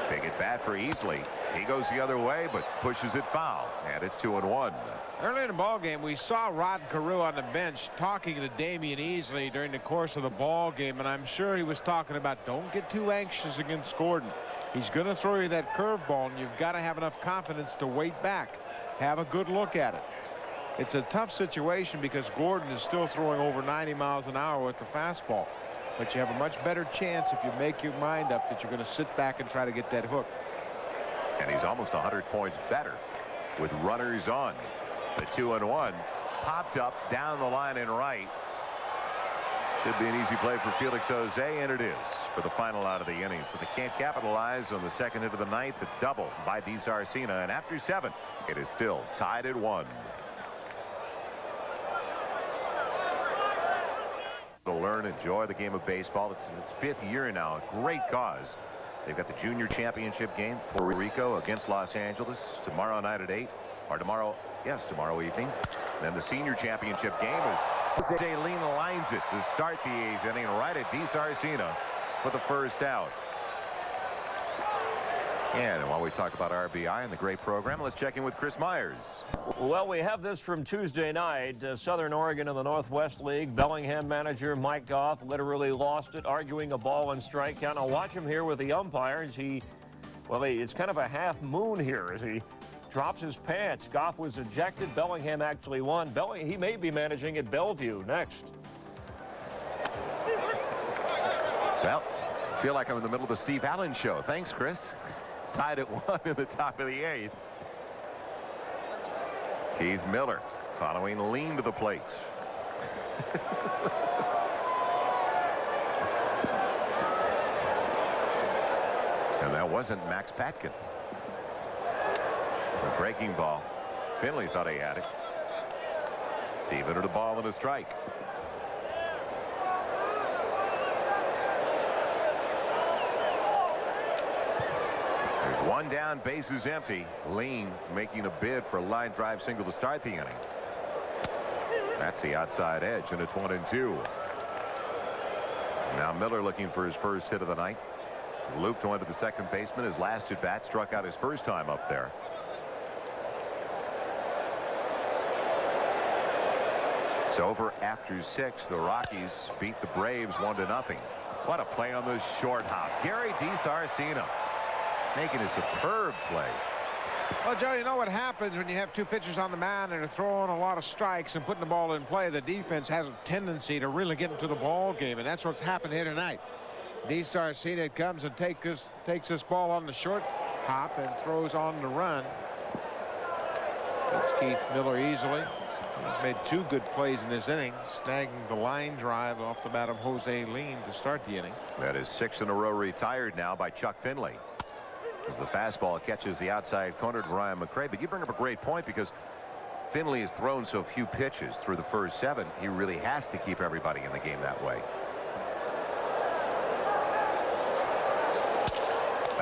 Big at bat for Easley. He goes the other way, but pushes it foul, and it's 2-1. Early in the ball game, we saw Rod Carew on the bench talking to Damian Easley during the course of the ball game, and I'm sure he was talking about, don't get too anxious against Gordon. He's going to throw you that curveball, and you've got to have enough confidence to wait back. Have a good look at it. It's a tough situation because Gordon is still throwing over 90 miles an hour with the fastball. But you have a much better chance if you make your mind up that you're going to sit back and try to get that hook. And he's almost 100 points better with runners on. The 2-1 popped up down the line and right. Should be an easy play for Felix Jose, and it is for the final out of the inning. So they can't capitalize on the second hit of the ninth. The double by DiSarcina, and after 7, it is still tied at 1. To learn, enjoy the game of baseball. It's its 5th year now. A great cause. They've got the junior championship game, Puerto Rico against Los Angeles, tomorrow night at 8, or tomorrow evening. And then the senior championship game is Jose Lean lines it to start the 8th inning right at DiSarcina for the first out. And while we talk about RBI and the great program, let's check in with Chris Myers. Well, we have this from Tuesday night. Southern Oregon in the Northwest League. Bellingham manager Mike Goff literally lost it, arguing a ball and strike count. Now watch him here with the umpires. It's kind of a half moon here as he drops his pants. Goff was ejected. Bellingham actually won. He may be managing at Bellevue next. Well, I feel like I'm in the middle of the Steve Allen show. Thanks, Chris. Tied at 1 in the top of the 8th. Keith Miller following Lean to the plate. And that wasn't Max Patkin. It's a breaking ball. Finley thought he had it. It's even at a ball and a strike. One down, bases empty. Lean making a bid for a line drive single to start the inning. That's the outside edge, and it's 1-2. Now Miller looking for his first hit of the night. Looped one to the second baseman. His last at bat, struck out his first time up there. It's over after 6. The Rockies beat the Braves 1-0. What a play on the short hop. Gary DiSarcina making a superb play. Well, Joe, you know what happens when you have 2 pitchers on the mound and are throwing a lot of strikes and putting the ball in play. The defense has a tendency to really get into the ball game, and that's what's happened here tonight. DiSarcina comes and takes this ball on the short hop and throws on the run. That's Keith Miller easily. He's made 2 good plays in this inning, snagging the line drive off the bat of Jose Lean to start the inning. That is 6 in a row retired now by Chuck Finley. As the fastball catches the outside corner to Ryan McRae. But you bring up a great point because Finley has thrown so few pitches through the first 7. He really has to keep everybody in the game that way.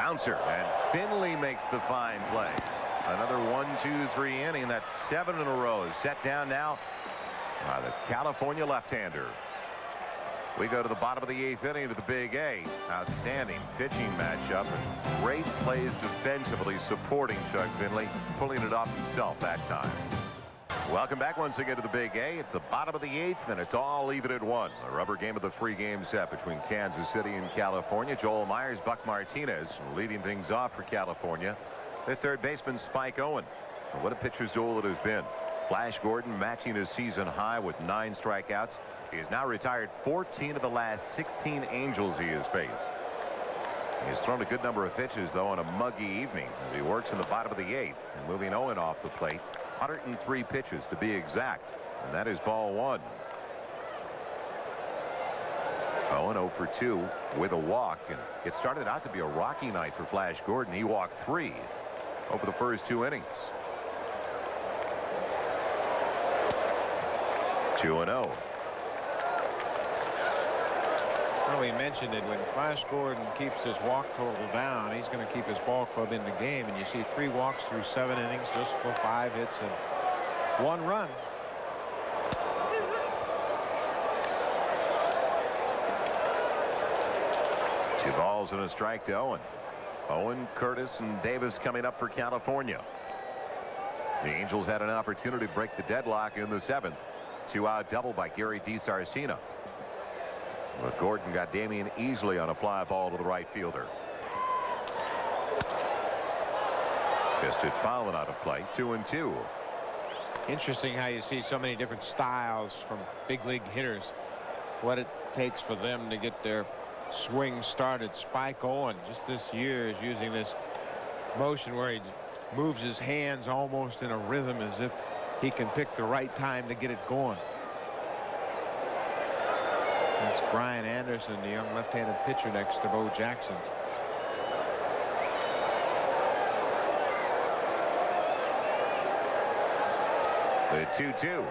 bouncer, and Finley makes the fine play. Another 1-2-3 inning. That's 7 in a row. Set down now by the California left-hander. We go to the bottom of the 8th inning to the Big A. Outstanding pitching matchup and great plays defensively supporting Chuck Finley, pulling it off himself that time. Welcome back once again to the Big A. It's the bottom of the 8th, and it's all even at 1. A rubber game of the 3-game set between Kansas City and California. Joel Myers, Buck Martinez leading things off for California. Their third baseman, Spike Owen. And what a pitcher's duel it has been. Flash Gordon matching his season high with 9 strikeouts. He has now retired 14 of the last 16 Angels he has faced. He has thrown a good number of pitches, though, on a muggy evening as he works in the bottom of the 8th and moving Owen off the plate. 103 pitches to be exact, and that is ball 1. Owen 0 for 2 with a walk, and it started out to be a rocky night for Flash Gordon. He walked 3 over the first 2 innings. 2-0. Well, we mentioned it, when Flash Gordon keeps his walk total down, he's going to keep his ball club in the game. And you see 3 walks through 7 innings just for 5 hits and 1 run. Two balls and a strike to Owen. Owen, Curtis, and Davis coming up for California. The Angels had an opportunity to break the deadlock in the 7th. 2-out double by Gary DiSarcina. But Gordon got Damian easily on a fly ball to the right fielder. Fisted fouling out of play. 2-2. Interesting how you see so many different styles from big league hitters. What it takes for them to get their swing started. Spike Owen just this year is using this motion where he moves his hands almost in a rhythm as if he can pick the right time to get it going. That's Brian Anderson, the young left-handed pitcher next to Bo Jackson. The 2-2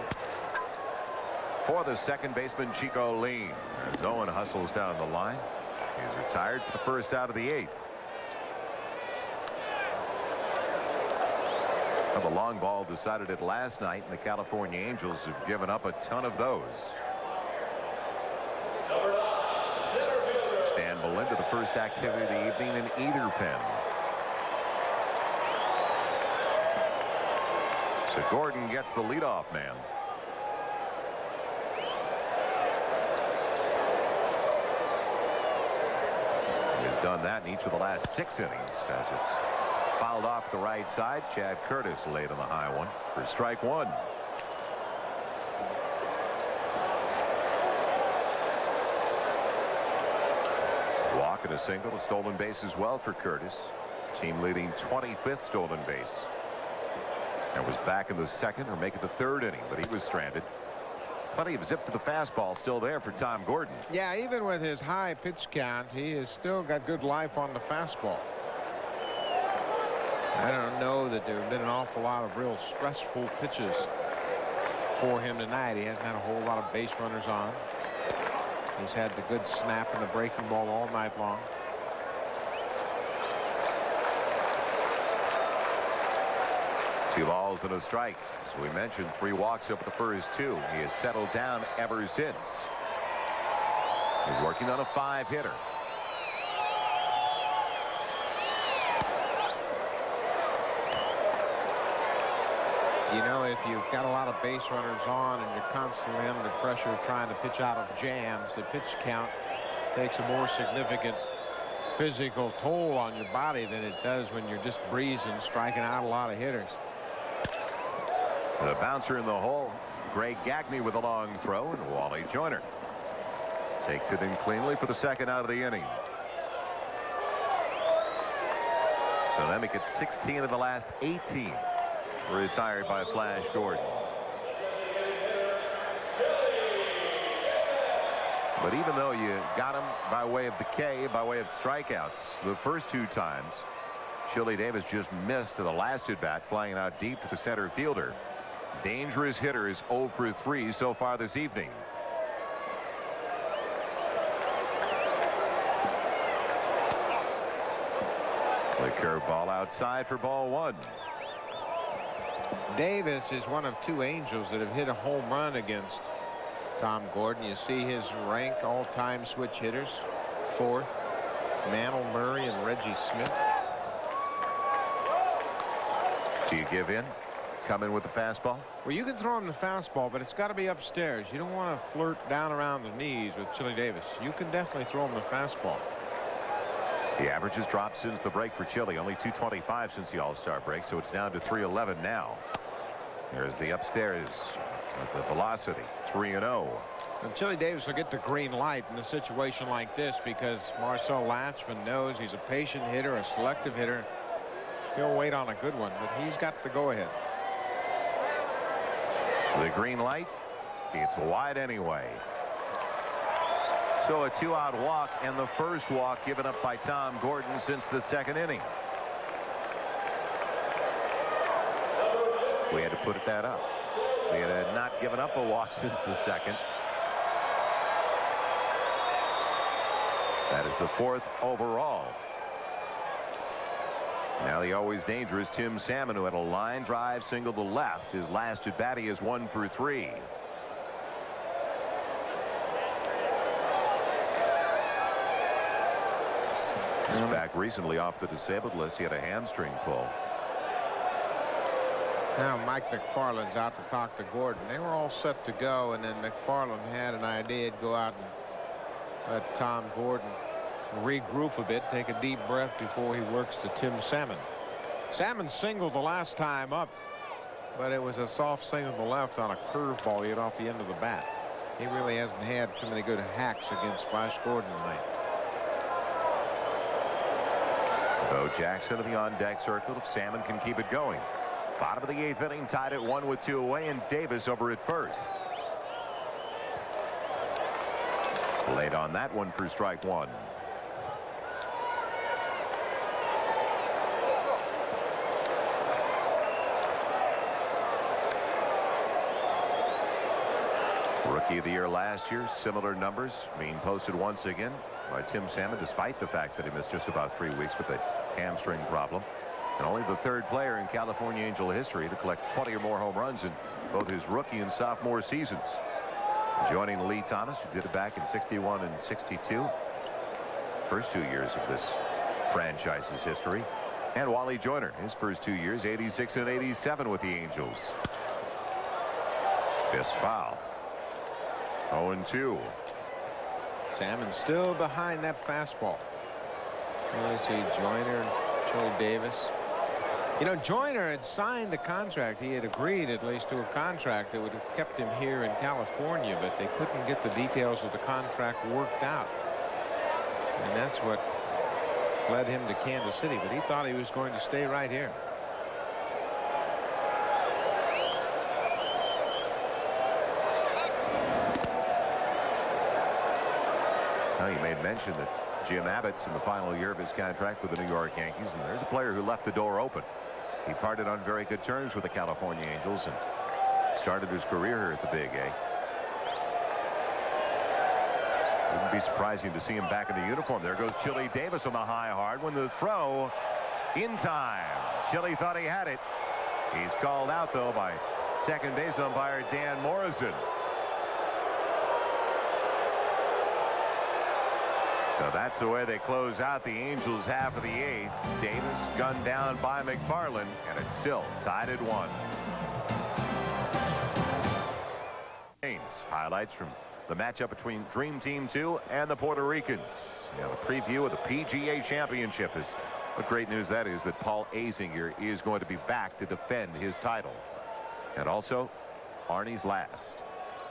for the second baseman, Chico Lean, as Owen hustles down the line. He's retired for the first out of the 8th. Well, the long ball decided it last night, and the California Angels have given up a ton of those. Stan Belinda, the first activity of the evening in either pen. So Gordon gets the leadoff man. He has done that in each of the last 6 innings as it's fouled off the right side. Chad Curtis laid on the high one for strike 1. Walk and a single, a stolen base as well for Curtis. Team leading 25th stolen base. And was back in the 2nd or make it the 3rd inning, but he was stranded. Plenty of zip to the fastball still there for Tom Gordon. Yeah, even with his high pitch count, he has still got good life on the fastball. I don't know that there have been an awful lot of real stressful pitches for him tonight. He hasn't had a whole lot of base runners on. He's had the good snap and the breaking ball all night long. Two balls and a strike. As we mentioned, 3 walks over the first 2. He has settled down ever since. He's working on a 5-hitter. You know, if you've got a lot of base runners on and you're constantly under pressure trying to pitch out of jams, the pitch count takes a more significant physical toll on your body than it does when you're just breezing, striking out a lot of hitters. The bouncer in the hole, Greg Gagne with a long throw, and Wally Joyner takes it in cleanly for the 2nd out of the inning. So that makes it 16 of the last 18 retired by Flash Gordon. But even though you got him by way of the K, by way of strikeouts, the first 2 times, Chili Davis just missed to the last at bat, flying out deep to the center fielder. Dangerous hitter is 0 for 3 so far this evening. Curveball outside for ball one. Davis is one of two Angels that have hit a home run against Tom Gordon. You see his rank all-time switch hitters. Fourth, Mantle Murray and Reggie Smith. Do you give in? Come in with the fastball? Well, you can throw him the fastball, but it's got to be upstairs. You don't want to flirt down around the knees with Chili Davis. You can definitely throw him the fastball. The average has dropped since the break for Chili. Only 225 since the All-Star break, so it's down to 311 now. There's the upstairs with the velocity, 3-0. And Chili Davis will get the green light in a situation like this because Marcel Latchman knows he's a patient hitter, a selective hitter. He'll wait on a good one, but he's got the go-ahead. The green light. It's wide anyway. So a 2-out walk, and the first walk given up by Tom Gordon since the second inning. We had to put that up. We had not given up a walk since the second. That is the fourth overall. Now the always dangerous Tim Salmon, who had a line drive single to left. His last at bat, he is 1 for 3. He's back recently off the disabled list. He had a hamstring pull. Now Mike McFarland's out to talk to Gordon. They were all set to go, and then McFarland had an idea to go out and let Tom Gordon regroup a bit, take a deep breath before he works to Tim Salmon. Salmon singled the last time up, but it was a soft single to left on a curveball he hit off the end of the bat. He really hasn't had too many good hacks against Flash Gordon tonight. Bo Jackson in the on-deck circle. If Salmon can keep it going. Bottom of the 8th inning, tied at 1 with 2 away, and Davis over at first. Late on that one for strike one. Rookie of the year last year, similar numbers being posted once again by Tim Salmon, despite the fact that he missed just about 3 weeks with a hamstring problem. And only the third player in California Angel history to collect 20 or more home runs in both his rookie and sophomore seasons. Joining Lee Thomas, who did it back in 61 and 62. First 2 years of this franchise's history. And Wally Joyner, his first 2 years, 86 and 87 with the Angels. This foul. 0-2. Salmon still behind that fastball. You see Joyner and Chili Davis. You know, Joyner had signed a contract. He had agreed at least to a contract that would have kept him here in California, but they couldn't get the details of the contract worked out. And that's what led him to Kansas City, but he thought he was going to stay right here. Now, you made mention that Jim Abbott's in the final year of his contract with the New York Yankees, and there's a player who left the door open. He parted on very good terms with the California Angels and started his career here at the Big A. Wouldn't be surprising to see him back in the uniform. There goes Chili Davis on the high hard when the throw in time. Chili thought he had it. He's called out, though, by second base umpire Dan Morrison. So that's the way they close out the Angels half of the 8th. Davis gunned down by McFarland, and it's still tied at 1. Highlights from the matchup between Dream Team 2 and the Puerto Ricans. The preview of the PGA Championship is what great news that is, that Paul Azinger is going to be back to defend his title. And also Arnie's last.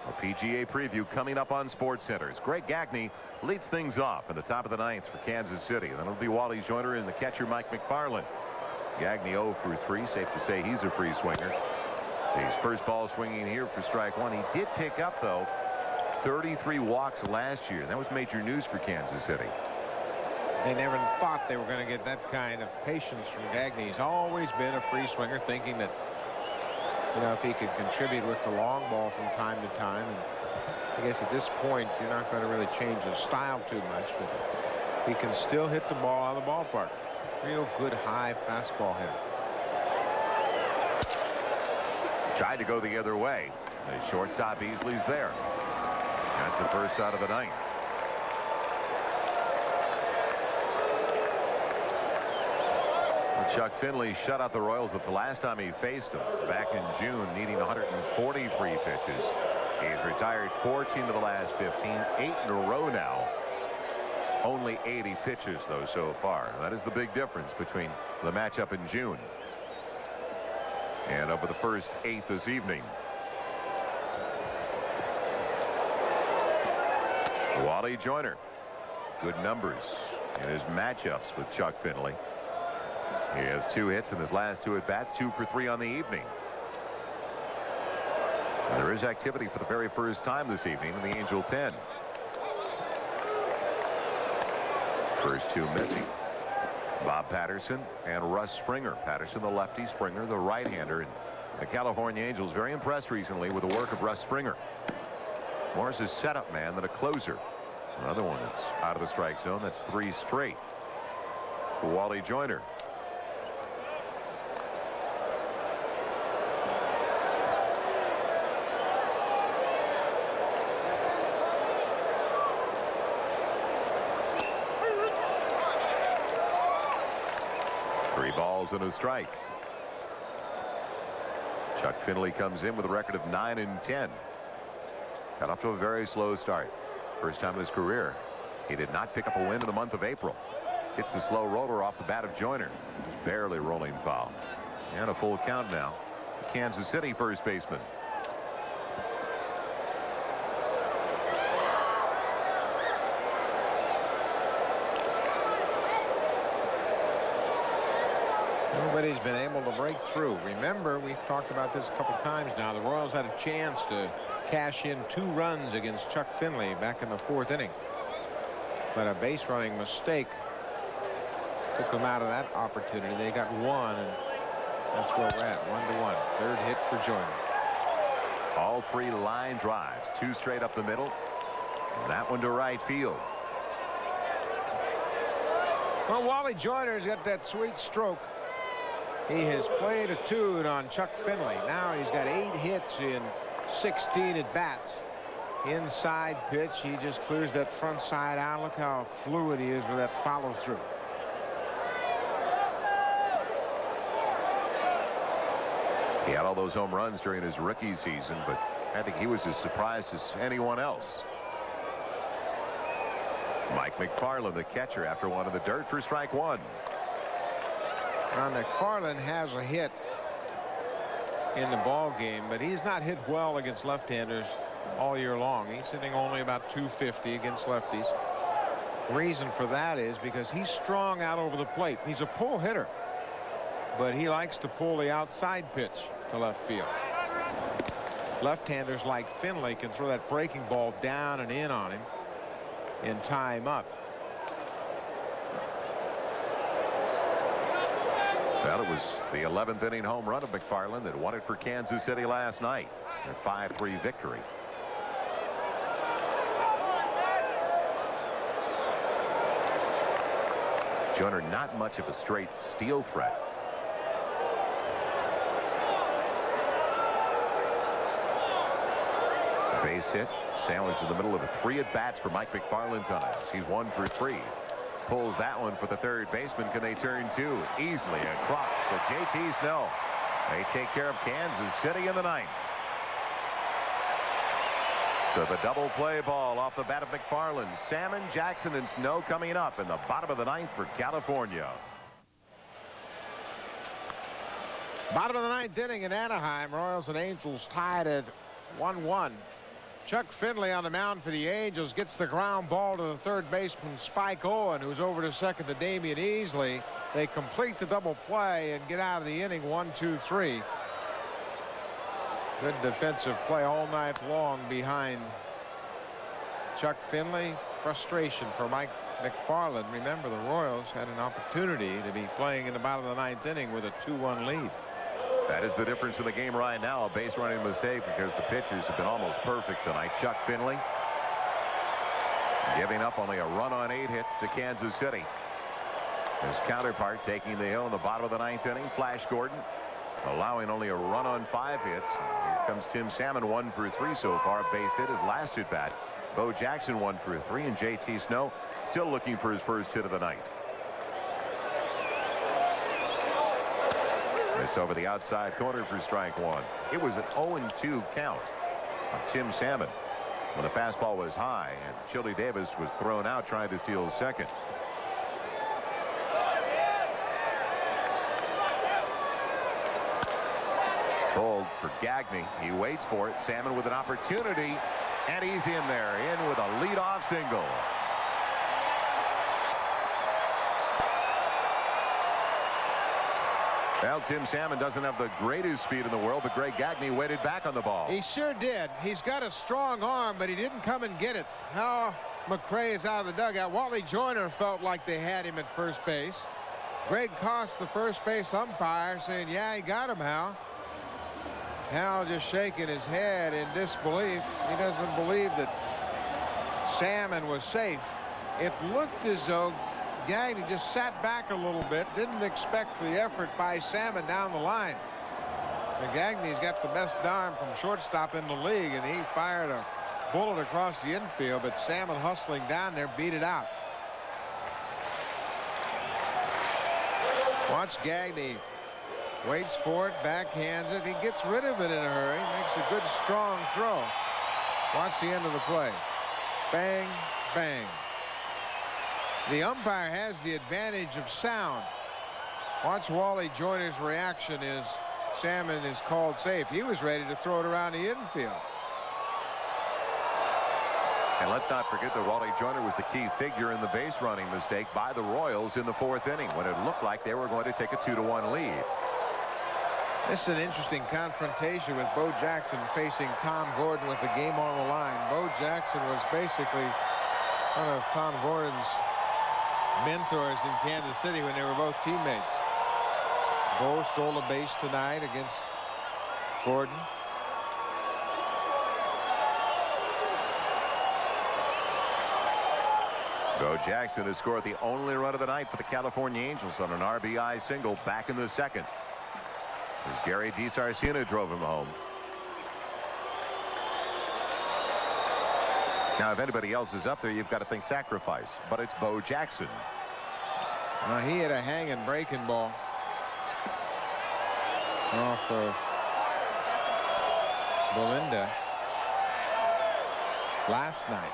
A PGA preview coming up on SportsCenters. Greg Gagne leads things off in the top of the 9th for Kansas City. Then it'll be Wally Joyner and the catcher Mike McFarland. Gagne 0 for 3. Safe to say he's a free swinger. So his first ball swinging here for strike one. He did pick up, though, 33 walks last year. That was major news for Kansas City. They never thought they were going to get that kind of patience from Gagne. He's always been a free swinger, thinking that, you know, if he could contribute with the long ball from time to time. And I guess at this point, you're not going to really change his style too much, but he can still hit the ball out of the ballpark. Real good high fastball hitter. Tried to go the other way. The shortstop Easley's there. That's the first out of the ninth. Well, Chuck Finley shut out the Royals the last time he faced them back in June, needing 143 pitches. He's retired 14 of the last 15, 8 in a row now. Only 80 pitches, though, so far. That is the big difference between the matchup in June and over the first 8 this evening. Wally Joyner, good numbers in his matchups with Chuck Finley. He has 2 hits in his last 2 at-bats, 2 for 3 on the evening. And there is activity for the very first time this evening in the Angel pen. First 2 missing. Bob Patterson and Russ Springer. Patterson the lefty, Springer the right-hander. And the California Angels very impressed recently with the work of Russ Springer. More as a setup man than a closer. Another one that's out of the strike zone. That's 3 straight for Wally Joyner. Balls and a strike. Chuck Finley comes in with a record of 9-10. Got off to a very slow start. First time in his career. He did not pick up a win in the month of April. Hits the slow roller off the bat of Joyner. Just barely rolling foul. And a full count now. Kansas City first baseman. Nobody's been able to break through. Remember, we've talked about this a couple times now. The Royals had a chance to cash in 2 runs against Chuck Finley back in the 4th inning. But a base running mistake took them out of that opportunity. They got 1, and that's where we're at. 1-1. 3rd hit for Joyner. All 3 line drives. 2 straight up the middle. And that one to right field. Well, Wally Joyner's got that sweet stroke. He has played a tune on Chuck Finley. Now he's got 8 hits in 16 at-bats. Inside pitch, he just clears that front side out. Look how fluid he is with that follow-through. He had all those home runs during his rookie season, but I think he was as surprised as anyone else. Mike McFarland, the catcher, after one in the dirt for strike 1. Now, McFarland has a hit in the ball game, but he's not hit well against left-handers all year long. He's hitting only about 250 against lefties. The reason for that is because he's strong out over the plate. He's a pull hitter, but he likes to pull the outside pitch to left field. Left-handers like Finley can throw that breaking ball down and in on him and tie him up. Well, it was the 11th inning home run of McFarland that won it for Kansas City last night. A 5-3 victory. Joyner not much of a straight steal threat. Base hit sandwiched in the middle of the 3 at-bats for Mike McFarland tonight. He's 1 for 3. Pulls that one for the 3rd baseman. Can they turn 2? Easily across to J.T. Snow. They take care of Kansas City in the 9th. So the double play ball off the bat of McFarland. Salmon, Jackson, and Snow coming up in the bottom of the 9th for California. Bottom of the 9th inning in Anaheim. Royals and Angels tied at 1-1. Chuck Finley on the mound for the Angels gets the ground ball to the 3rd baseman Spike Owen, who's over to second to Damian Easley. They complete the double play and get out of the inning 1-2-3. Good defensive play all night long behind Chuck Finley. Frustration for Mike McFarland. Remember, the Royals had an opportunity to be playing in the bottom of the 9th inning with a 2-1 lead. That is the difference in the game right now. A base running mistake because the pitchers have been almost perfect tonight. Chuck Finley giving up only a run on 8 hits to Kansas City. His counterpart taking the hill in the bottom of the 9th inning, Flash Gordon, allowing only a run on 5 hits. Here comes Tim Salmon, 1 for 3 so far. Base hit his last at bat. Bo Jackson 1 for 3, and J.T. Snow still looking for his first hit of the night. It's over the outside corner for strike 1. It was an 0-2 count on Tim Salmon when the fastball was high, and Chili Davis was thrown out trying to steal second. Pulled for Gagne. He waits for it. Salmon with an opportunity, and he's in there, in with a leadoff single. Well, Tim Salmon doesn't have the greatest speed in the world, but Greg Gagne waited back on the ball. He sure did. He's got a strong arm, but he didn't come and get it. Now McRae is out of the dugout. Wally Joyner felt like they had him at first base. Greg Koss, the first base umpire, saying, yeah, he got him, Hal. Hal just shaking his head in disbelief. He doesn't believe that Salmon was safe. It looked as though Gagne just sat back a little bit, didn't expect the effort by Salmon down the line. And Gagne's got the best arm from shortstop in the league, and he fired a bullet across the infield, but Salmon hustling down there beat it out. Watch Gagne. Waits for it, backhands it. He gets rid of it in a hurry. Makes a good, strong throw. Watch the end of the play. Bang, bang. The umpire has the advantage of sound. Watch Wally Joyner's reaction as Salmon is called safe. He was ready to throw it around the infield. And let's not forget that Wally Joyner was the key figure in the base running mistake by the Royals in the 4th inning when it looked like they were going to take a 2-1 lead. This is an interesting confrontation with Bo Jackson facing Tom Gordon with the game on the line. Bo Jackson was basically one of Tom Gordon's mentors in Kansas City when they were both teammates. Bo stole a base tonight against Gordon. Bo Jackson has scored the only run of the night for the California Angels on an RBI single back in the 2nd. As Gary DiSarcina drove him home. Now, if anybody else is up there, you've got to think sacrifice, but it's Bo Jackson. He had a hanging breaking ball off of Belinda last night.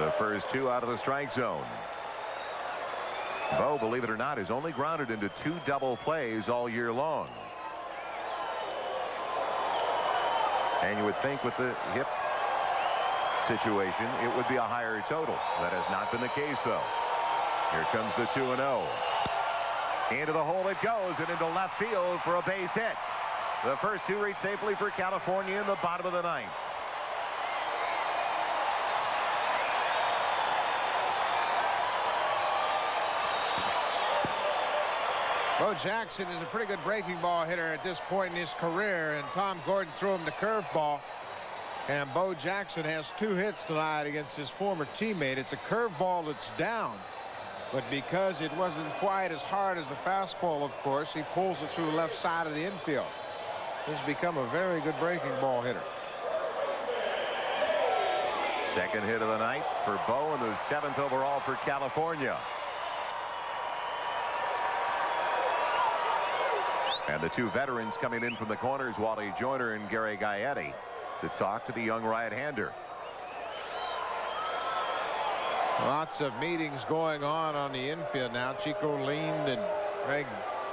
The first 2 out of the strike zone. Bo, believe it or not, is only grounded into 2 double plays all year long. And you would think with the hip situation, it would be a higher total. That has not been the case, though. Here comes the 2-0. Into the hole it goes, and into left field for a base hit. The first 2 reach safely for California in the bottom of the 9th. Bo Jackson is a pretty good breaking ball hitter at this point in his career, and Tom Gordon threw him the curveball. And Bo Jackson has 2 hits tonight against his former teammate. It's a curveball that's down, but because it wasn't quite as hard as a fastball, of course, he pulls it through the left side of the infield. He's become a very good breaking ball hitter. 2nd hit of the night for Bo, and the 7th overall for California. And the 2 veterans coming in from the corners, Wally Joyner and Gary Gaetti, to talk to the young right-hander. Lots of meetings going on the infield now. Chico Lind and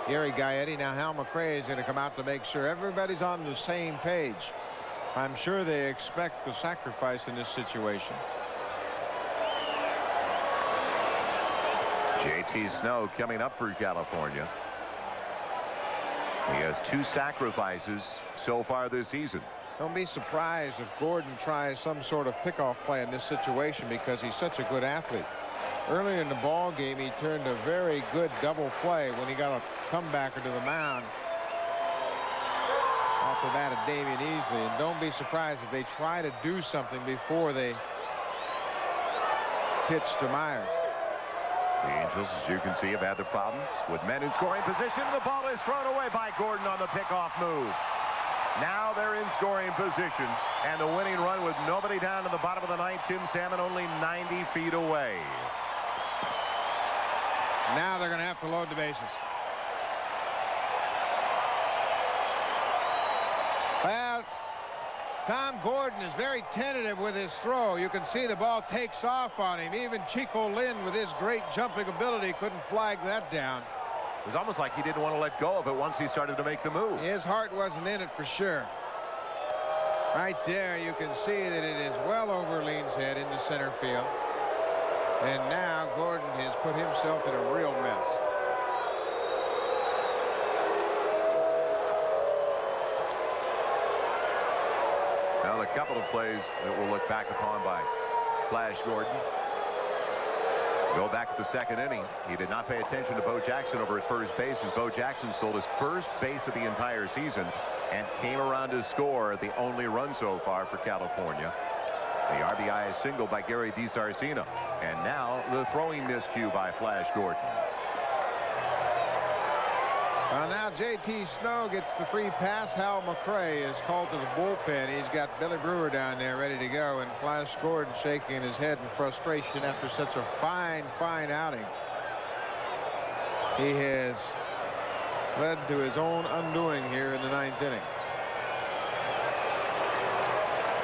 Gary Gaetti. Now Hal McRae is going to come out to make sure everybody's on the same page. I'm sure they expect the sacrifice in this situation. J.T. Snow coming up for California. He has 2 sacrifices so far this season. Don't be surprised if Gordon tries some sort of pickoff play in this situation because he's such a good athlete. Earlier in the ball game, he turned a very good double play when he got a comebacker to the mound off the bat of Damian Easley. And don't be surprised if they try to do something before they pitch to Myers. The Angels, as you can see, have had the problems with men in scoring position. The ball is thrown away by Gordon on the pickoff move. Now they're in scoring position, and the winning run with nobody down to the bottom of the ninth. Tim Salmon only 90 feet away. Now they're going to have to load the bases. Well, Tom Gordon is very tentative with his throw. You can see the ball takes off on him. Even Chico Lynn, with his great jumping ability, couldn't flag that down. It was almost like he didn't want to let go of it once he started to make the move. His heart wasn't in it for sure. Right there, you can see that it is well over Lean's head into center field. And now Gordon has put himself in a real mess. Now, a couple of plays that we'll look back upon by Flash Gordon. Go back to the second inning. He did not pay attention to Bo Jackson over at first base, as Bo Jackson stole his first base of the entire season and came around to score the only run so far for California. The RBI is single by Gary DiSarcina. And now the throwing miscue by Flash Gordon. Well, now J.T. Snow gets the free pass. Hal McRae is called to the bullpen. He's got Billy Brewer down there ready to go, and Flash Gordon shaking his head in frustration after such a fine outing. He has led to his own undoing here in the ninth inning.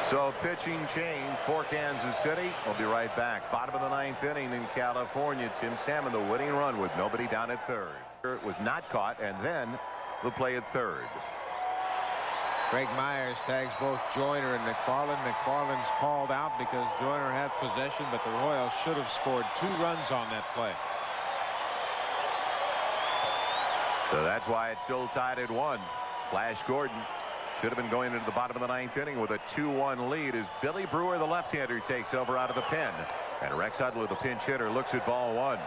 So pitching change for Kansas City. We'll be right back. Bottom of the ninth inning in California. Tim Salmon, the winning run with nobody down at third. It was not caught, and then the play at third. Greg Myers tags both Joyner and McFarland. McFarland's called out because Joyner had possession, but the Royals should have scored 2 runs on that play. So that's why it's still tied at 1. Flash Gordon should have been going into the bottom of the ninth inning with a 2-1 lead as Billy Brewer, the left-hander, takes over out of the pen. And Rex Hudler, the pinch hitter, looks at ball 1.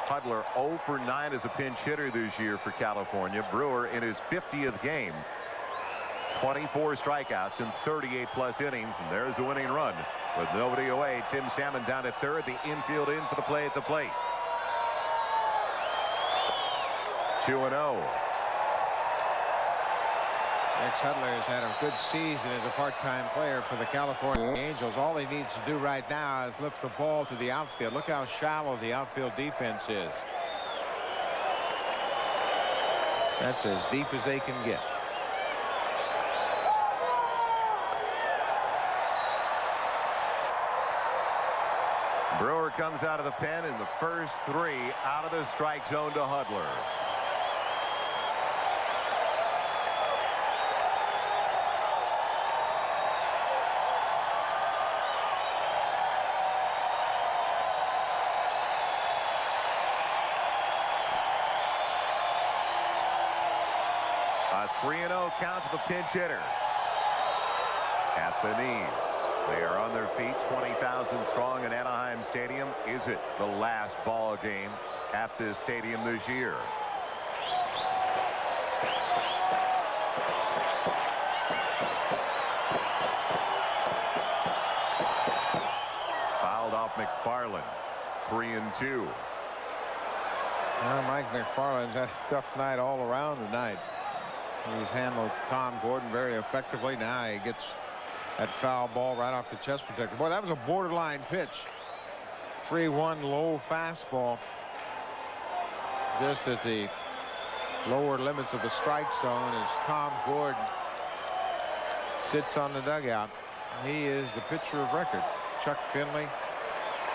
Hudler 0 for 9 as a pinch hitter this year for California. Brewer in his 50th game. 24 strikeouts in 38+ innings, and there's the winning run. With nobody away, Tim Salmon down at third. The infield in for the play at the plate. 2-0. Rex Hudler has had a good season as a part-time player for the California Angels. All he needs to do right now is lift the ball to the outfield. Look how shallow the outfield defense is. That's as deep as they can get. Brewer comes out of the pen in the first 3 out of the strike zone to Hudler. A 3-0 count to the pinch hitter. At the knees. They are on their feet, 20,000 strong in Anaheim Stadium. Is it the last ball game at this stadium this year? Fouled off McFarland. 3-2. Well, Mike McFarland's had a tough night all around tonight. He's handled Tom Gordon very effectively. Now he gets that foul ball right off the chest protector. Boy, that was a borderline pitch. 3-1 low fastball. Just at the lower limits of the strike zone as Tom Gordon sits on the dugout. He is the pitcher of record. Chuck Finley,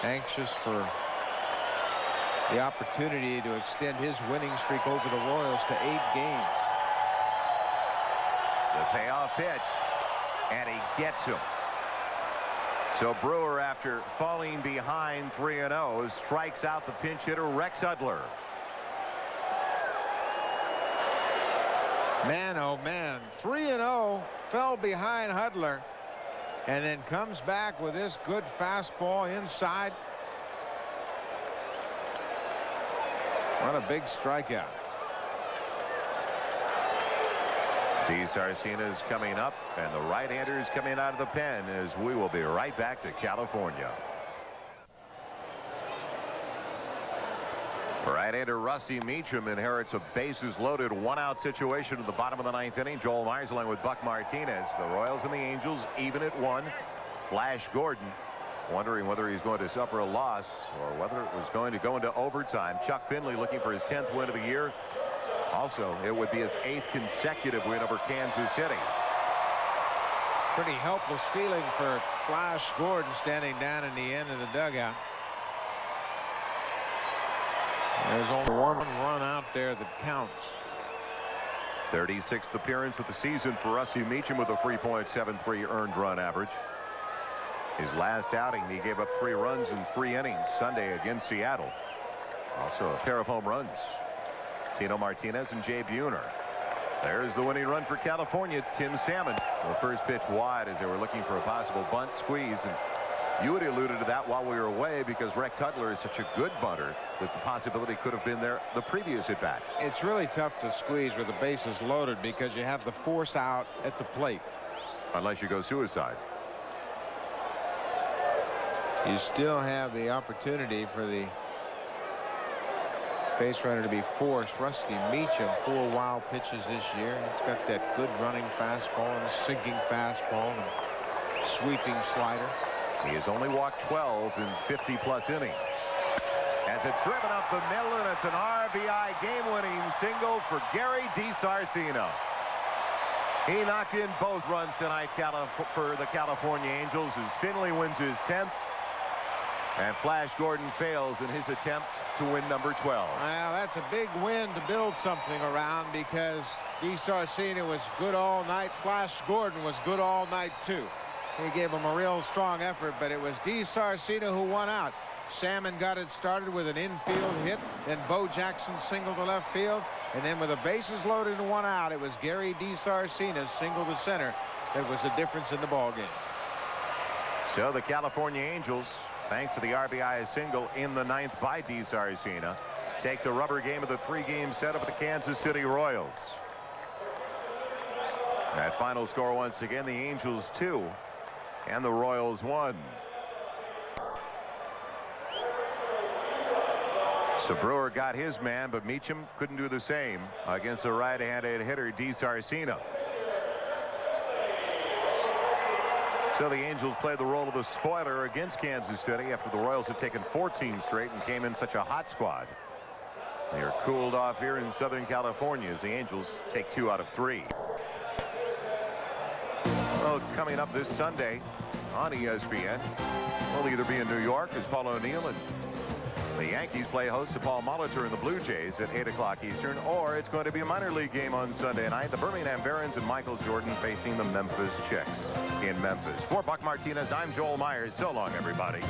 anxious for the opportunity to extend his winning streak over the Royals to 8 games. The payoff pitch, and he gets him. So Brewer, after falling behind 3-0, strikes out the pinch hitter Rex Hudler. Man, oh man, 3-0, fell behind Hudler, and then comes back with this good fastball inside. What a big strikeout. DiSarcina is coming up, and the right-hander is coming out of the pen as we will be right back to California. Right-hander Rusty Meacham inherits a bases-loaded one-out situation in the bottom of the ninth inning. Joel Myers along with Buck Martinez. The Royals and the Angels even at 1. Flash Gordon wondering whether he's going to suffer a loss or whether it was going to go into overtime. Chuck Finley looking for his 10th win of the year. Also, it would be his 8th consecutive win over Kansas City. Pretty helpless feeling for Flash Gordon standing down in the end of the dugout. There's only one run out there that counts. 36th appearance of the season for Rusty Meacham with a 3.73 earned run average. His last outing, he gave up 3 runs in 3 innings Sunday against Seattle. Also a pair of home runs. Tino Martinez and Jay Buhner. There's the winning run for California. Tim Salmon. The first pitch wide as they were looking for a possible bunt squeeze. And you had alluded to that while we were away because Rex Hudler is such a good bunter that the possibility could have been there the previous at bat. It's really tough to squeeze with the bases loaded because you have the force out at the plate. Unless you go suicide. You still have the opportunity for the base runner to be forced. Rusty Meacham, 4 wild pitches this year. He's got that good running fastball and a sinking fastball and sweeping slider. He has only walked 12 in 50-plus innings. As it's driven up the middle, and it's an RBI game-winning single for Gary DiSarcino. He knocked in both runs tonight for the California Angels as Finley wins his 10th. And Flash Gordon fails in his attempt to win number 12. Well, that's a big win to build something around because DiSarcino was good all night. Flash Gordon was good all night, too. He gave him a real strong effort, but it was DiSarcino who won out. Salmon got it started with an infield hit. Then Bo Jackson singled to left field. And then with the bases loaded and 1 out, it was Gary DiSarcino's single to center that was the difference in the ballgame. So the California Angels, thanks to the RBI single in the 9th by DiSarcino, take the rubber game of the 3-game setup of the Kansas City Royals. That final score once again, the Angels 2 and the Royals 1. So Brewer got his man, but Meacham couldn't do the same against the right-handed hitter DiSarcino. So the Angels played the role of the spoiler against Kansas City after the Royals had taken 14 straight and came in such a hot squad. They are cooled off here in Southern California as the Angels take 2 out of 3. Well, coming up this Sunday on ESPN, we'll either be in New York as Paul O'Neill and the Yankees play host to Paul Molitor and the Blue Jays at 8 o'clock Eastern, or it's going to be a minor league game on Sunday night. The Birmingham Barons and Michael Jordan facing the Memphis Chicks in Memphis. For Buck Martinez, I'm Joel Myers. So long, everybody.